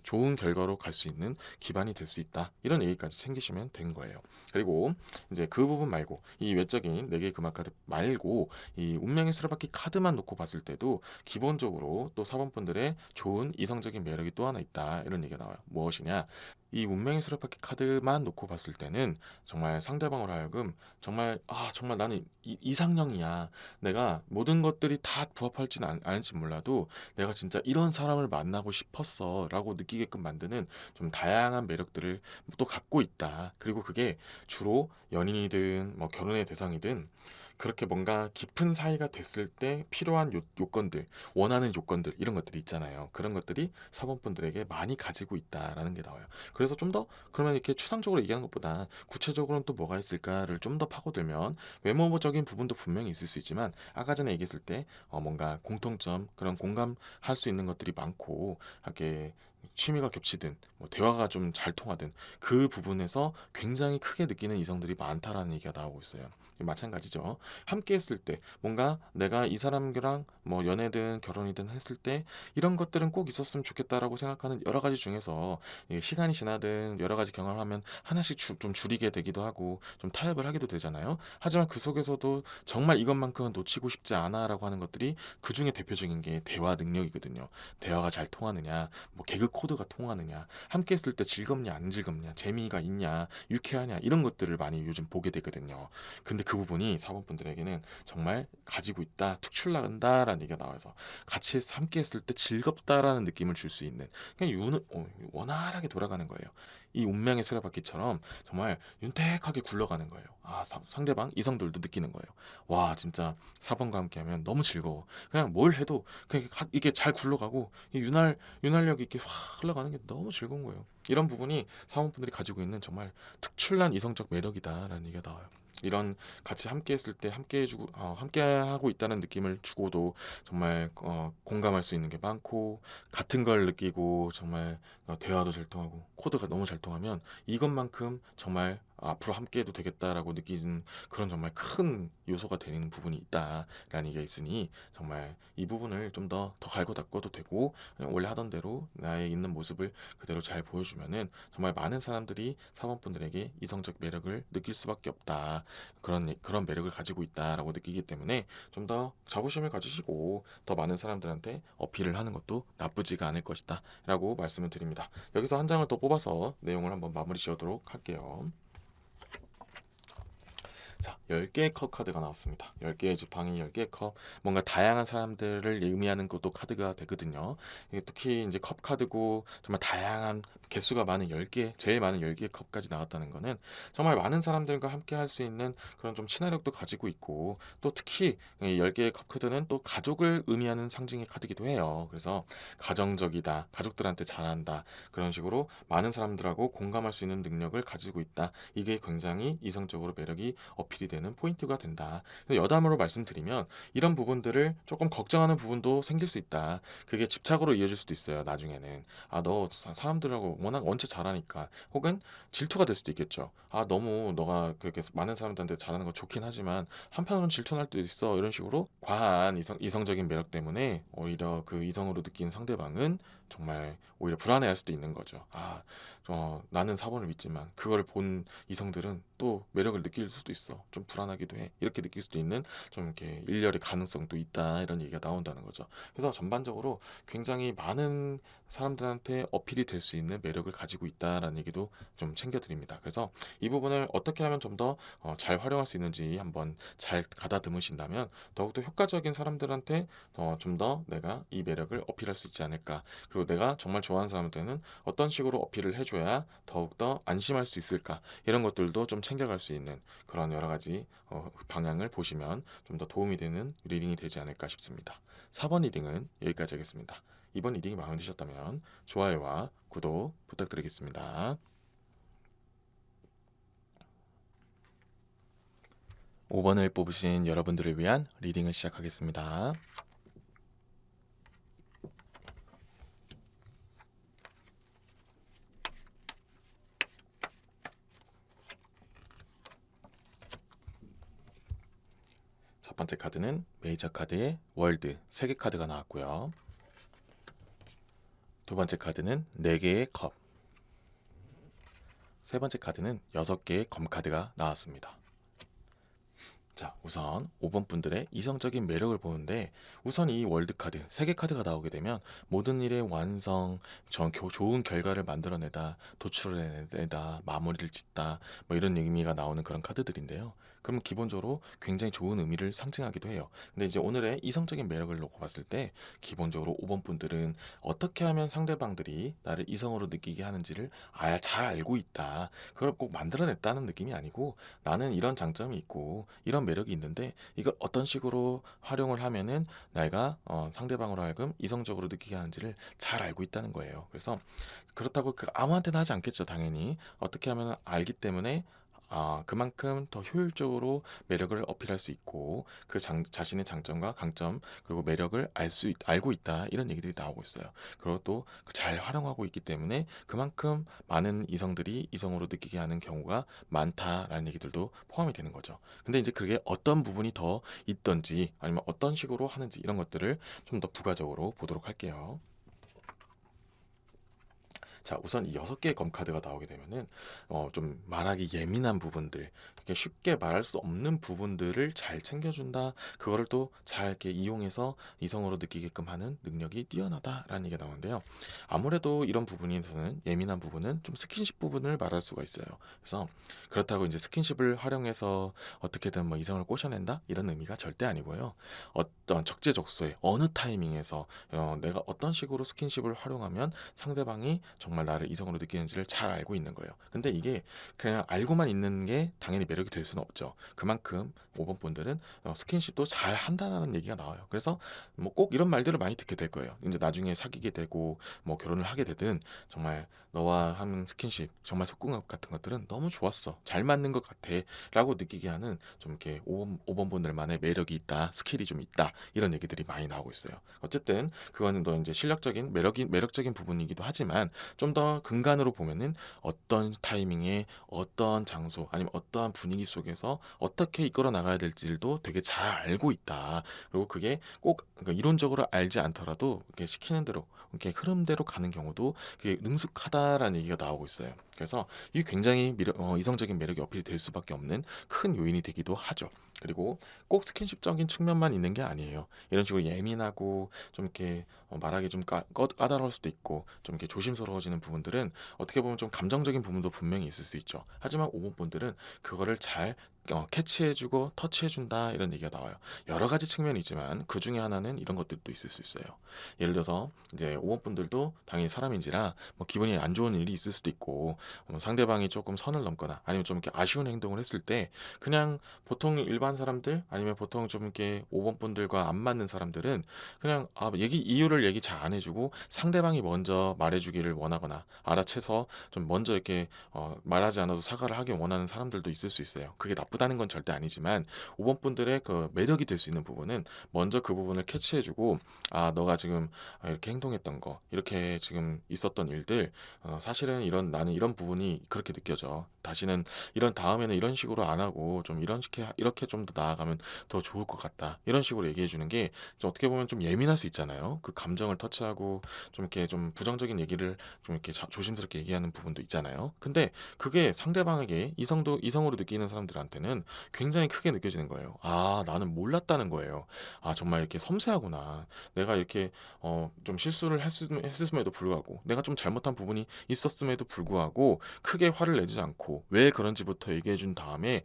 좋은 결과로 갈 수 있는 기반이 될 수 있다. 이런 얘기까지 챙기시면 된 거예요. 그리고 이제 그 부분 말고 이 외적인 4개의 금화 카드 말고 이 운명의 수레바퀴 카드만 놓고 봤을 때도 기본적으로 또 사번분들의 좋은 이성적인 매력이 또 하나 있다. 이런 얘기가 나와요. 무엇이냐? 이 운명의 수레바퀴 카드만 놓고 봤을 때는 정말 상대방으로 하여금 정말 아 정말 나는 이상형이야. 내가 모든 것들이 다 부합할지는 않을지 몰라도 내가 진짜 이런 사람을 만나고 싶었어라고 느끼게끔 만드는 좀 다양한 매력들을 또 갖고 있다. 그리고 그게 주로 연인이든 뭐 결혼의 대상이든 그렇게 뭔가 깊은 사이가 됐을 때 필요한 요건들, 원하는 요건들 이런 것들이 있잖아요. 그런 것들이 사본분들에게 많이 가지고 있다라는 게 나와요. 그래서 좀 더 그러면 이렇게 추상적으로 얘기하는 것보다 구체적으로는 또 뭐가 있을까를 좀 더 파고들면 외모적인 부분도 분명히 있을 수 있지만 아까 전에 얘기했을 때 뭔가 공통점 그런 공감할 수 있는 것들이 많고 하게 취미가 겹치든 뭐 대화가 좀 잘 통하든 그 부분에서 굉장히 크게 느끼는 이성들이 많다라는 얘기가 나오고 있어요. 마찬가지죠. 함께 했을 때 뭔가 내가 이 사람이랑 뭐 연애든 결혼이든 했을 때 이런 것들은 꼭 있었으면 좋겠다라고 생각하는 여러 가지 중에서 이게 시간이 지나든 여러 가지 경험을 하면 하나씩 좀 줄이게 되기도 하고 좀 타협을 하기도 되잖아요. 하지만 그 속에서도 정말 이것만큼은 놓치고 싶지 않아라고 하는 것들이 그 중에 대표적인 게 대화 능력이거든요. 대화가 잘 통하느냐, 뭐 개그 코드가 통하느냐, 함께 했을 때 즐겁냐 안 즐겁냐, 재미가 있냐, 유쾌하냐 이런 것들을 많이 요즘 보게 되거든요. 근데 그 부분이 사원분들에게는 정말 가지고 있다, 특출난다라는 얘기가 나와서 같이 함께 했을 때 즐겁다라는 느낌을 줄 수 있는 그냥 원활하게 돌아가는 거예요. 이 운명의 수레바퀴처럼 정말 윤택하게 굴러가는 거예요. 아, 상대방 이성들도 느끼는 거예요. 와, 진짜 4번과 함께 하면 너무 즐거워. 그냥 뭘 해도 그냥 이게 잘 굴러가고 이 윤활력이 이렇게 확 흘러가는 게 너무 즐거운 거예요. 이런 부분이 사원분들이 가지고 있는 정말 특출난 이성적 매력이다라는 얘기가 나와요. 이런 같이 함께 했을 때 함께 해주고 함께 하고 있다는 느낌을 주고도 정말 공감할 수 있는 게 많고 같은 걸 느끼고 정말 대화도 잘 통하고 코드가 너무 잘 통하면 이것만큼 정말 앞으로 함께 해도 되겠다라고 느끼는 그런 정말 큰 요소가 되는 부분이 있다라는 얘기가 있으니 정말 이 부분을 좀 더 갈고 닦아도 되고 그냥 원래 하던 대로 나의 있는 모습을 그대로 잘 보여주면은 정말 많은 사람들이 사원분들에게 이성적 매력을 느낄 수밖에 없다. 그런 매력을 가지고 있다라고 느끼기 때문에 좀 더 자부심을 가지시고 더 많은 사람들한테 어필을 하는 것도 나쁘지가 않을 것이다라고 말씀을 드립니다. 여기서 한 장을 더 뽑아서 내용을 한번 마무리 지어도록 할게요. 자, 10개의 컵 카드가 나왔습니다. 10개의 지팡이, 10개의 컵. 뭔가 다양한 사람들을 의미하는 것도 카드가 되거든요. 이게 특히 이제 컵 카드고 정말 다양한 개수가 많은 10개, 제일 많은 10개의 컵까지 나왔다는 거는 정말 많은 사람들과 함께 할 수 있는 그런 좀 친화력도 가지고 있고, 또 특히 이 10개의 컵 카드는 또 가족을 의미하는 상징의 카드이기도 해요. 그래서 가정적이다, 가족들한테 잘한다, 그런 식으로 많은 사람들하고 공감할 수 있는 능력을 가지고 있다. 이게 굉장히 이성적으로 매력이 어필이 되는 포인트가 된다. 여담으로 말씀드리면 이런 부분들을 조금 걱정하는 부분도 생길 수 있다. 그게 집착으로 이어질 수도 있어요. 나중에는 너 사람들하고 워낙 원체 잘하니까, 혹은 질투가 될 수도 있겠죠. 너무 너가 그렇게 많은 사람들한테 잘하는 거 좋긴 하지만 한편으로는 질투날 때도 있어. 이런 식으로 과한 이성적인 매력 때문에 오히려 그 이성으로 느끼는 상대방은 정말 오히려 불안해할 수도 있는 거죠. 나는 사본을 믿지만 그걸 본 이성들은 또 매력을 느낄 수도 있어. 좀 불안하기도 해. 이렇게 느낄 수도 있는 좀 이렇게 일렬의 가능성도 있다. 이런 얘기가 나온다는 거죠. 그래서 전반적으로 굉장히 많은 사람들한테 어필이 될 수 있는 매력을 가지고 있다라는 얘기도 좀 챙겨드립니다. 그래서 이 부분을 어떻게 하면 좀 더 잘 활용할 수 있는지 한번 잘 가다듬으신다면 더욱더 효과적인 사람들한테 좀 더 내가 이 매력을 어필할 수 있지 않을까. 그리고 내가 정말 좋아하는 사람한테는 어떤 식으로 어필을 해줘야 더욱더 안심할 수 있을까, 이런 것들도 좀 챙겨갈 수 있는 그런 여러 가지 방향을 보시면 좀 더 도움이 되는 리딩이 되지 않을까 싶습니다. 4번 리딩은 여기까지 하겠습니다. 이번 리딩이 마음에 드셨다면 좋아요와 구독 부탁드리겠습니다. 5번을 뽑으신 여러분들을 위한 리딩을 시작하겠습니다. 첫 번째 카드는 메이저 카드의 월드 3개 카드가 나왔고요. 두 번째 카드는 4개의 컵. 세 번째 카드는 6개의 검 카드가 나왔습니다. 자, 우선 5번 분들의 이성적인 매력을 보는데, 우선 이 월드 카드 3개 카드가 나오게 되면 모든 일의 완성, 좋은 결과를 만들어내다, 도출을 해내다, 마무리를 짓다, 뭐 이런 의미가 나오는 그런 카드들인데요. 그러면 기본적으로 굉장히 좋은 의미를 상징하기도 해요. 근데 이제 오늘의 이성적인 매력을 놓고 봤을 때 기본적으로 5번 분들은 어떻게 하면 상대방들이 나를 이성으로 느끼게 하는지를 잘 알고 있다. 그걸 꼭 만들어냈다는 느낌이 아니고, 나는 이런 장점이 있고 이런 매력이 있는데 이걸 어떤 식으로 활용을 하면은 내가 상대방으로 하여금 이성적으로 느끼게 하는지를 잘 알고 있다는 거예요. 그래서 그렇다고 아무한테나 하지 않겠죠. 당연히 어떻게 하면 알기 때문에 그만큼 더 효율적으로 매력을 어필할 수 있고, 자신의 장점과 강점, 그리고 매력을 알고 있다, 이런 얘기들이 나오고 있어요. 그리고 또 잘 활용하고 있기 때문에 그만큼 많은 이성들이 이성으로 느끼게 하는 경우가 많다라는 얘기들도 포함이 되는 거죠. 근데 이제 그게 어떤 부분이 더 있던지, 아니면 어떤 식으로 하는지, 이런 것들을 좀 더 부가적으로 보도록 할게요. 자, 우선 이 6개의 검카드가 나오게 되면은 좀 말하기 예민한 부분들, 이렇게 쉽게 말할 수 없는 부분들을 잘 챙겨준다. 그거를 또 잘 이렇게 이용해서 이성으로 느끼게끔 하는 능력이 뛰어나다라는 얘기가 나오는데요. 아무래도 이런 부분에서는, 예민한 부분은 좀 스킨십 부분을 말할 수가 있어요. 그래서 그렇다고 이제 스킨십을 활용해서 어떻게든 뭐 이성을 꼬셔낸다, 이런 의미가 절대 아니고요. 어떤 적재적소에 어느 타이밍에서 내가 어떤 식으로 스킨십을 활용하면 상대방이 정말 나를 이성으로 느끼는지를 잘 알고 있는 거예요. 근데 이게 그냥 알고만 있는 게 당연히 매력이 될 수는 없죠. 그만큼 5번 분들은 스킨십도 잘 한다는 얘기가 나와요. 그래서 뭐 꼭 이런 말들을 많이 듣게 될 거예요. 이제 나중에 사귀게 되고 뭐 결혼을 하게 되든, 정말 너와 하는 스킨십, 정말 속궁합 같은 것들은 너무 좋았어, 잘 맞는 것 같아 라고 느끼게 하는, 좀 이렇게 5번 분들만의 매력이 있다, 스킬이 좀 있다, 이런 얘기들이 많이 나오고 있어요. 어쨌든 그거는 더 이제 실력적인 매력적인 부분이기도 하지만, 좀 더 근간으로 보면은 어떤 타이밍에 어떤 장소, 아니면 어떠한 분위기 속에서 어떻게 이끌어 나가야 될지도 되게 잘 알고 있다. 그리고 그게 꼭 그러니까 이론적으로 알지 않더라도 이렇게 시키는 대로, 이렇게 흐름대로 가는 경우도 그게 능숙하다라는 얘기가 나오고 있어요. 그래서 이게 굉장히 이성적인 매력이 어필이 될 수밖에 없는 큰 요인이 되기도 하죠. 그리고 꼭 스킨십적인 측면만 있는 게 아니에요. 이런 식으로 예민하고 좀 이렇게 말하기 좀 까다로울 수도 있고, 좀 이렇게 조심스러워지는 부분들은 어떻게 보면 좀 감정적인 부분도 분명히 있을 수 있죠. 하지만 5번 분들은 그거를 잘 캐치해주고 터치해준다 이런 얘기가 나와요. 여러 가지 측면이 있지만 그 중에 하나는 이런 것들도 있을 수 있어요. 예를 들어서 이제 5번 분들도 당연히 사람인지라 뭐 기분이 안 좋은 일이 있을 수도 있고 상대방이 조금 선을 넘거나 아니면 좀 이렇게 아쉬운 행동을 했을 때 그냥 보통 일반 사람들 아니면 보통 좀 이렇게 5번 분들과 안 맞는 사람들은 그냥 이유를 얘기 잘 안 해주고 상대방이 먼저 말해주기를 원하거나 알아채서 좀 먼저 이렇게 말하지 않아도 사과를 하길 원하는 사람들도 있을 수 있어요. 그게 나쁘다는 건 절대 아니지만 5번 분들의 그 매력이 될 수 있는 부분은 먼저 그 부분을 캐치해주고 너가 지금 이렇게 행동했던 거 이렇게 지금 있었던 일들 사실은 나는 이런 부분이 그렇게 느껴져. 다시는 다음에는 이런 식으로 안 하고 좀 이렇게 좀 더 나아가면 더 좋을 것 같다. 이런 식으로 얘기해 주는 게 어떻게 보면 좀 예민할 수 있잖아요. 그 감정을 터치하고 좀 이렇게 좀 부정적인 얘기를 좀 이렇게 조심스럽게 얘기하는 부분도 있잖아요. 근데 그게 상대방에게 이성으로 느끼는 사람들한테는 굉장히 크게 느껴지는 거예요. 나는 몰랐다는 거예요. 정말 이렇게 섬세하구나. 내가 이렇게 좀 실수를 했음에도 불구하고 내가 좀 잘못한 부분이 있었음에도 불구하고 크게 화를 내지 않고 왜 그런지부터 얘기해 준 다음에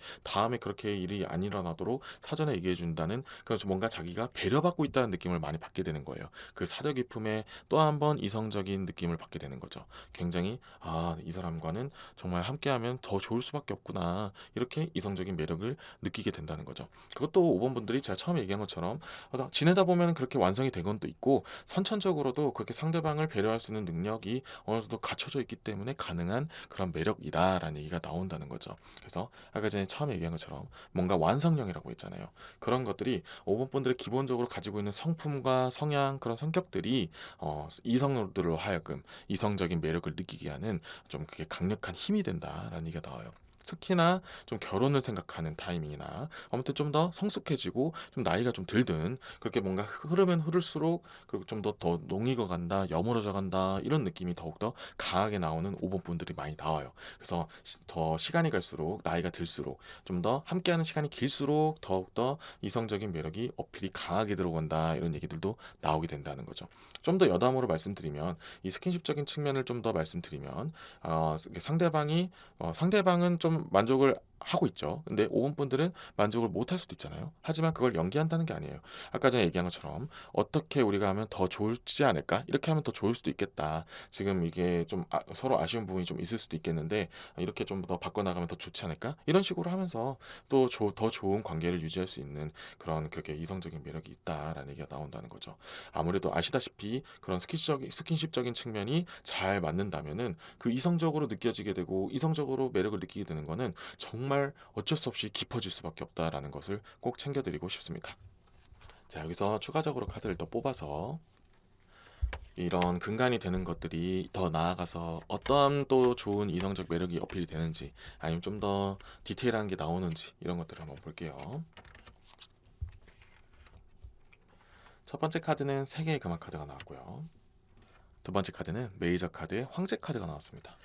그렇게 일이 안 일어나도록 사전에 얘기해 준다는 그런 좀 뭔가 자기가 배려받고 있다는 느낌을 많이 받게 되는 거예요. 그 사려 깊음에 또 한 번 이성적인 느낌을 받게 되는 거죠. 굉장히 이 사람과는 정말 함께하면 더 좋을 수밖에 없구나. 이렇게 이성적인 매력을 느끼게 된다는 거죠. 그것도 5번 분들이 제가 처음에 얘기한 것처럼 지내다 보면 그렇게 완성이 된 건 또 있고 선천적으로도 그렇게 상대방을 배려할 수 있는 능력이 어느 정도 갖춰져 있기 때문에 가능한 그런 매력이다라는 얘기가 나온다는 거죠. 그래서 아까 전에 처음에 얘기한 것처럼 뭔가 완성형이라고 했잖아요. 그런 것들이 5번 분들이 기본적으로 가지고 있는 성품과 성향 그런 성격들이 이성들로 하여금 이성적인 매력을 느끼게 하는 좀 그게 강력한 힘이 된다라는 얘기가 나와요. 특히나 좀 결혼을 생각하는 타이밍이나 아무튼 좀 더 성숙해지고 좀 나이가 좀 들든 그렇게 뭔가 흐르면 흐를수록 그리고 좀 더 농익어 간다, 여물어져 간다 이런 느낌이 더욱더 강하게 나오는 5번 분들이 많이 나와요. 그래서 더 시간이 갈수록 나이가 들수록 좀 더 함께하는 시간이 길수록 더욱더 이성적인 매력이 어필이 강하게 들어간다 이런 얘기들도 나오게 된다는 거죠. 좀 더 여담으로 말씀드리면 이 스킨십적인 측면을 좀 더 말씀드리면 상대방은 좀 만족을 하고 있죠. 근데 5번 분들은 만족을 못할 수도 있잖아요. 하지만 그걸 연기한다는 게 아니에요. 아까 전에 얘기한 것처럼 어떻게 우리가 하면 더 좋지 않을까? 이렇게 하면 더 좋을 수도 있겠다. 지금 이게 좀 서로 아쉬운 부분이 좀 있을 수도 있겠는데 이렇게 좀 더 바꿔나가면 더 좋지 않을까? 이런 식으로 하면서 또 더 좋은 관계를 유지할 수 있는 그렇게 이성적인 매력이 있다라는 얘기가 나온다는 거죠. 아무래도 아시다시피 그런 스킨십적인 측면이 잘 맞는다면은 그 이성적으로 느껴지게 되고 이성적으로 매력을 느끼게 되는 거는 정말 어쩔 수 없이 깊어질 수밖에 없다라는 것을 꼭 챙겨드리고 싶습니다. 자, 여기서 추가적으로 카드를 더 뽑아서 이런 근간이 되는 것들이 더 나아가서 어떠한 또 좋은 이성적 매력이 어필이 되는지 아니면 좀 더 디테일한 게 나오는지 이런 것들을 한번 볼게요. 첫 번째 카드는 3개의 금화 카드가 나왔고요. 두 번째 카드는 메이저 카드의 황제 카드가 나왔습니다.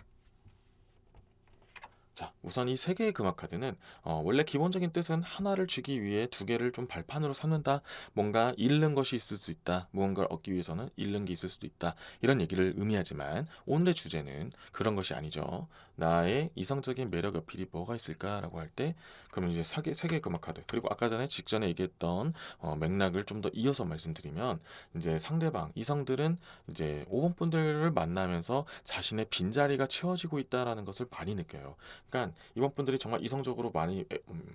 자, 우선 이 3개의 금화 카드는 원래 기본적인 뜻은 하나를 쥐기 위해 2개를 좀 발판으로 삼는다. 뭔가 잃는 것이 있을 수 있다. 무언가를 얻기 위해서는 잃는 게 있을 수도 있다. 이런 얘기를 의미하지만 오늘의 주제는 그런 것이 아니죠. 나의 이성적인 매력 어필이 뭐가 있을까라고 할 때 그러면 이제 3개의 금화 카드 그리고 아까 전에 직전에 얘기했던 맥락을 좀 더 이어서 말씀드리면 이제 상대방 이성들은 이제 5번 분들을 만나면서 자신의 빈자리가 채워지고 있다라는 것을 많이 느껴요. 그러니까 이번 분들이 정말 이성적으로 많이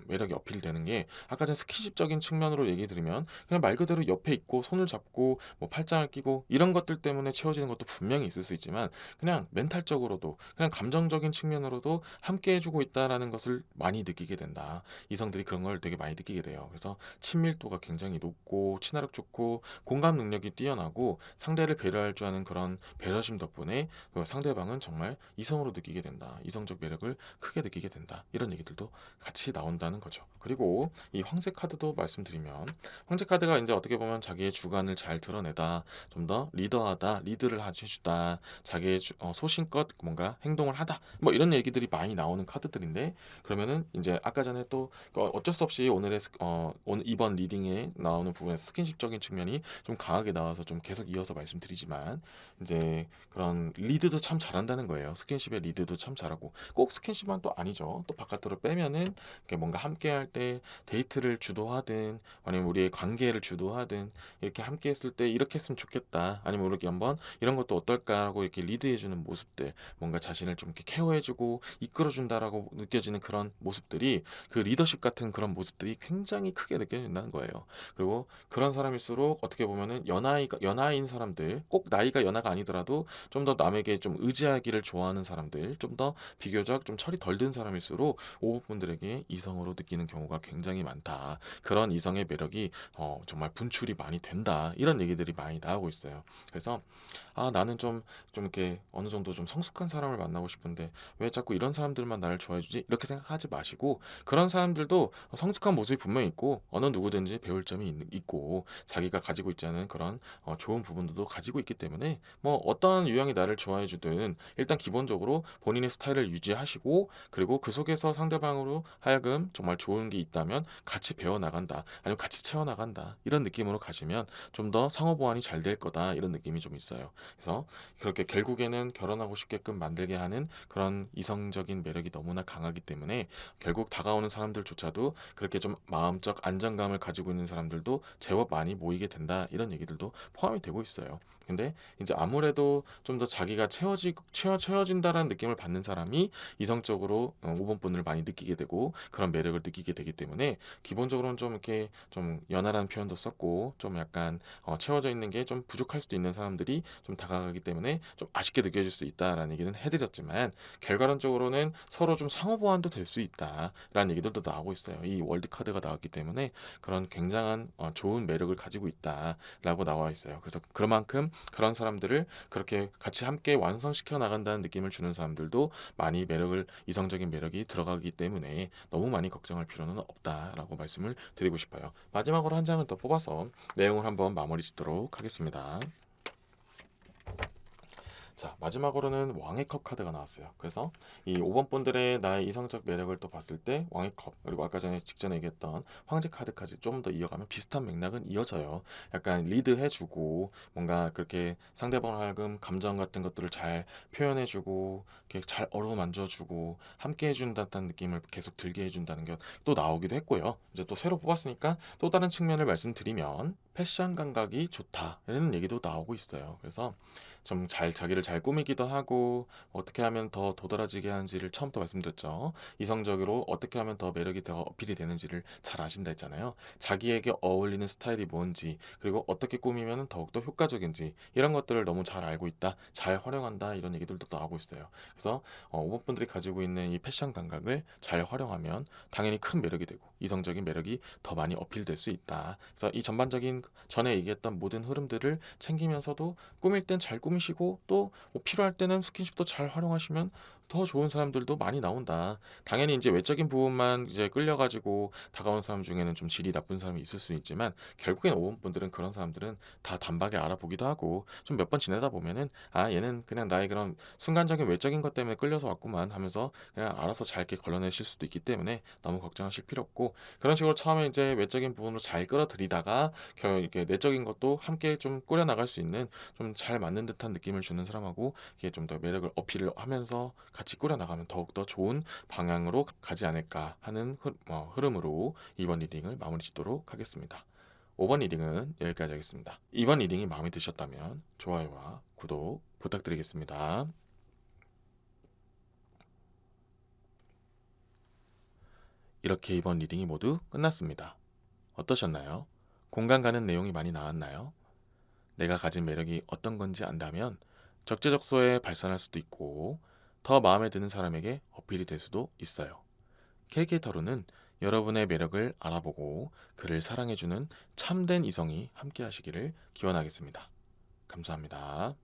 매력이 어필되는 게 아까 전 스킨십적인 측면으로 얘기 드리면 그냥 말 그대로 옆에 있고 손을 잡고 뭐 팔짱을 끼고 이런 것들 때문에 채워지는 것도 분명히 있을 수 있지만 그냥 멘탈적으로도 그냥 감정적인 측면으로도 함께 해주고 있다라는 것을 많이 느끼게 된다. 이성들이 그런 걸 되게 많이 느끼게 돼요. 그래서 친밀도가 굉장히 높고 친화력 좋고 공감 능력이 뛰어나고 상대를 배려할 줄 아는 그런 배려심 덕분에 그 상대방은 정말 이성으로 느끼게 된다. 이성적 매력을 크게 느끼게 된다. 이런 얘기들도 같이 나온다는 거죠. 그리고 이 황새 카드도 말씀드리면 황새 카드가 이제 어떻게 보면 자기의 주관을 잘 드러내다, 좀 더 리더하다, 리드를 해주다, 자기의 소신껏 뭔가 행동을 하다, 뭐 이런 얘기들이 많이 나오는 카드들인데 그러면은 이제 아까 전에 또 어쩔 수 없이 오늘 이번 리딩에 나오는 부분에서 스킨십적인 측면이 좀 강하게 나와서 좀 계속 이어서 말씀드리지만 이제 그런 리드도 참 잘한다는 거예요. 스킨십의 리드도 참 잘하고 꼭 스킨십만 또 아니죠. 또 바깥으로 빼면은 이렇게 뭔가 함께 할 때 데이트를 주도하든 아니면 우리의 관계를 주도하든 이렇게 함께 했을 때 이렇게 했으면 좋겠다. 아니면 이렇게 한번 이런 것도 어떨까라고 이렇게 리드해주는 모습들, 뭔가 자신을 좀 이렇게 케어해주고 이끌어준다라고 느껴지는 그런 모습들이 그 리더십 같은 그런 모습들이 굉장히 크게 느껴진다는 거예요. 그리고 그런 사람일수록 어떻게 보면은 연하인 사람들, 꼭 나이가 연하가 아니더라도 좀 더 남에게 좀 의지하기를 좋아하는 사람들, 좀 더 비교적 좀 철이 덜 든 사람일수록 오버분들에게 이성으로 느끼는 경우가 굉장히 많다. 그런 이성의 매력이 정말 분출이 많이 된다. 이런 얘기들이 많이 나오고 있어요. 그래서 나는 좀 이렇게 어느 정도 좀 성숙한 사람을 만나고 싶은데 왜 자꾸 이런 사람들만 나를 좋아해주지? 이렇게 생각하지 마시고 그런 사람들도 성숙한 모습이 분명히 있고 어느 누구든지 배울 점이 있고 자기가 가지고 있지 않은 그런 좋은 부분들도 가지고 있기 때문에 뭐 어떤 유형이 나를 좋아해주든 일단 기본적으로 본인의 스타일을 유지하시고 그리고 그 속에서 상대방으로 하여금 정말 좋은 게 있다면 같이 배워나간다 아니면 같이 채워나간다 이런 느낌으로 가시면 좀 더 상호 보완이 잘 될 거다 이런 느낌이 좀 있어요. 그래서 그렇게 결국에는 결혼하고 싶게끔 만들게 하는 그런 이성적인 매력이 너무나 강하기 때문에 결국 다가오는 사람들조차도 그렇게 좀 마음적 안정감을 가지고 있는 사람들도 제법 많이 모이게 된다 이런 얘기들도 포함이 되고 있어요. 근데 이제 아무래도 좀 더 자기가 채워진다라는 느낌을 받는 사람이 이성적으로 5번 분을 많이 느끼게 되고 그런 매력을 느끼게 되기 때문에 기본적으로는 좀 이렇게 좀 연하라는 표현도 썼고 좀 약간 채워져 있는 게 좀 부족할 수도 있는 사람들이 좀 다가가기 때문에 좀 아쉽게 느껴질 수 있다라는 얘기는 해드렸지만 결과론적으로는 서로 좀 상호 보완도 될 수 있다라는 얘기들도 나오고 있어요. 이 월드 카드가 나왔기 때문에 그런 굉장한 좋은 매력을 가지고 있다라고 나와 있어요. 그래서 그만큼 그런 사람들을 그렇게 같이 함께 완성시켜 나간다는 느낌을 주는 사람들도 많이 이성적인 매력이 들어가기 때문에 너무 많이 걱정할 필요는 없다라고 말씀을 드리고 싶어요. 마지막으로 한 장을 더 뽑아서 내용을 한번 마무리 짓도록 하겠습니다. 자, 마지막으로는 왕의 컵 카드가 나왔어요. 그래서 이 5번 분들의 나의 이성적 매력을 또 봤을 때 왕의 컵, 그리고 아까 직전에 얘기했던 황제 카드까지 좀 더 이어가면 비슷한 맥락은 이어져요. 약간 리드해주고 뭔가 그렇게 상대방을 하여금 감정 같은 것들을 잘 표현해주고 이렇게 잘 어루만져주고 함께 해준다는 느낌을 계속 들게 해준다는 게 또 나오기도 했고요. 이제 또 새로 뽑았으니까 또 다른 측면을 말씀드리면 패션 감각이 좋다라는 얘기도 나오고 있어요. 그래서 좀 자기를 잘 꾸미기도 하고 어떻게 하면 더 도드라지게 하는지를 처음부터 말씀드렸죠. 이성적으로 어떻게 하면 더 매력이 더 어필이 되는지를 잘 아신다 했잖아요. 자기에게 어울리는 스타일이 뭔지 그리고 어떻게 꾸미면 더욱더 효과적인지 이런 것들을 너무 잘 알고 있다. 잘 활용한다. 이런 얘기들도 나오고 있어요. 그래서 5번 분들이 가지고 있는 이 패션 감각을 잘 활용하면 당연히 큰 매력이 되고 이성적인 매력이 더 많이 어필될 수 있다. 그래서 이 전반적인 전에 얘기했던 모든 흐름들을 챙기면서도 꾸밀 땐 잘 꾸미시고 또뭐 필요할 때는 스킨십도 잘 활용하시면 더 좋은 사람들도 많이 나온다. 당연히 이제 외적인 부분만 이제 끌려가지고 다가온 사람 중에는 좀 질이 나쁜 사람이 있을 수 있지만 결국엔 5번 분들은 그런 사람들은 다 단박에 알아보기도 하고 좀 몇 번 지내다 보면은 얘는 그냥 나의 그런 순간적인 외적인 것 때문에 끌려서 왔구만 하면서 그냥 알아서 잘 이렇게 걸러내실 수도 있기 때문에 너무 걱정하실 필요 없고 그런 식으로 처음에 이제 외적인 부분으로 잘 끌어들이다가 결국 이렇게 내적인 것도 함께 좀 꾸려 나갈 수 있는 좀 잘 맞는 듯한 느낌을 주는 사람하고 이게 좀 더 매력을 어필을 하면서 같이 꾸려 나가면 더욱더 좋은 방향으로 가지 않을까 하는 흐름으로 이번 리딩을 마무리 짓도록 하겠습니다. 5번 리딩은 여기까지 하겠습니다. 이번 리딩이 마음에 드셨다면 좋아요와 구독 부탁드리겠습니다. 이렇게 이번 리딩이 모두 끝났습니다. 어떠셨나요? 공감 가는 내용이 많이 나왔나요? 내가 가진 매력이 어떤 건지 안다면 적재적소에 발산할 수도 있고 더 마음에 드는 사람에게 어필이 될 수도 있어요. KK 타로는 여러분의 매력을 알아보고 그를 사랑해주는 참된 이성이 함께 하시기를 기원하겠습니다. 감사합니다.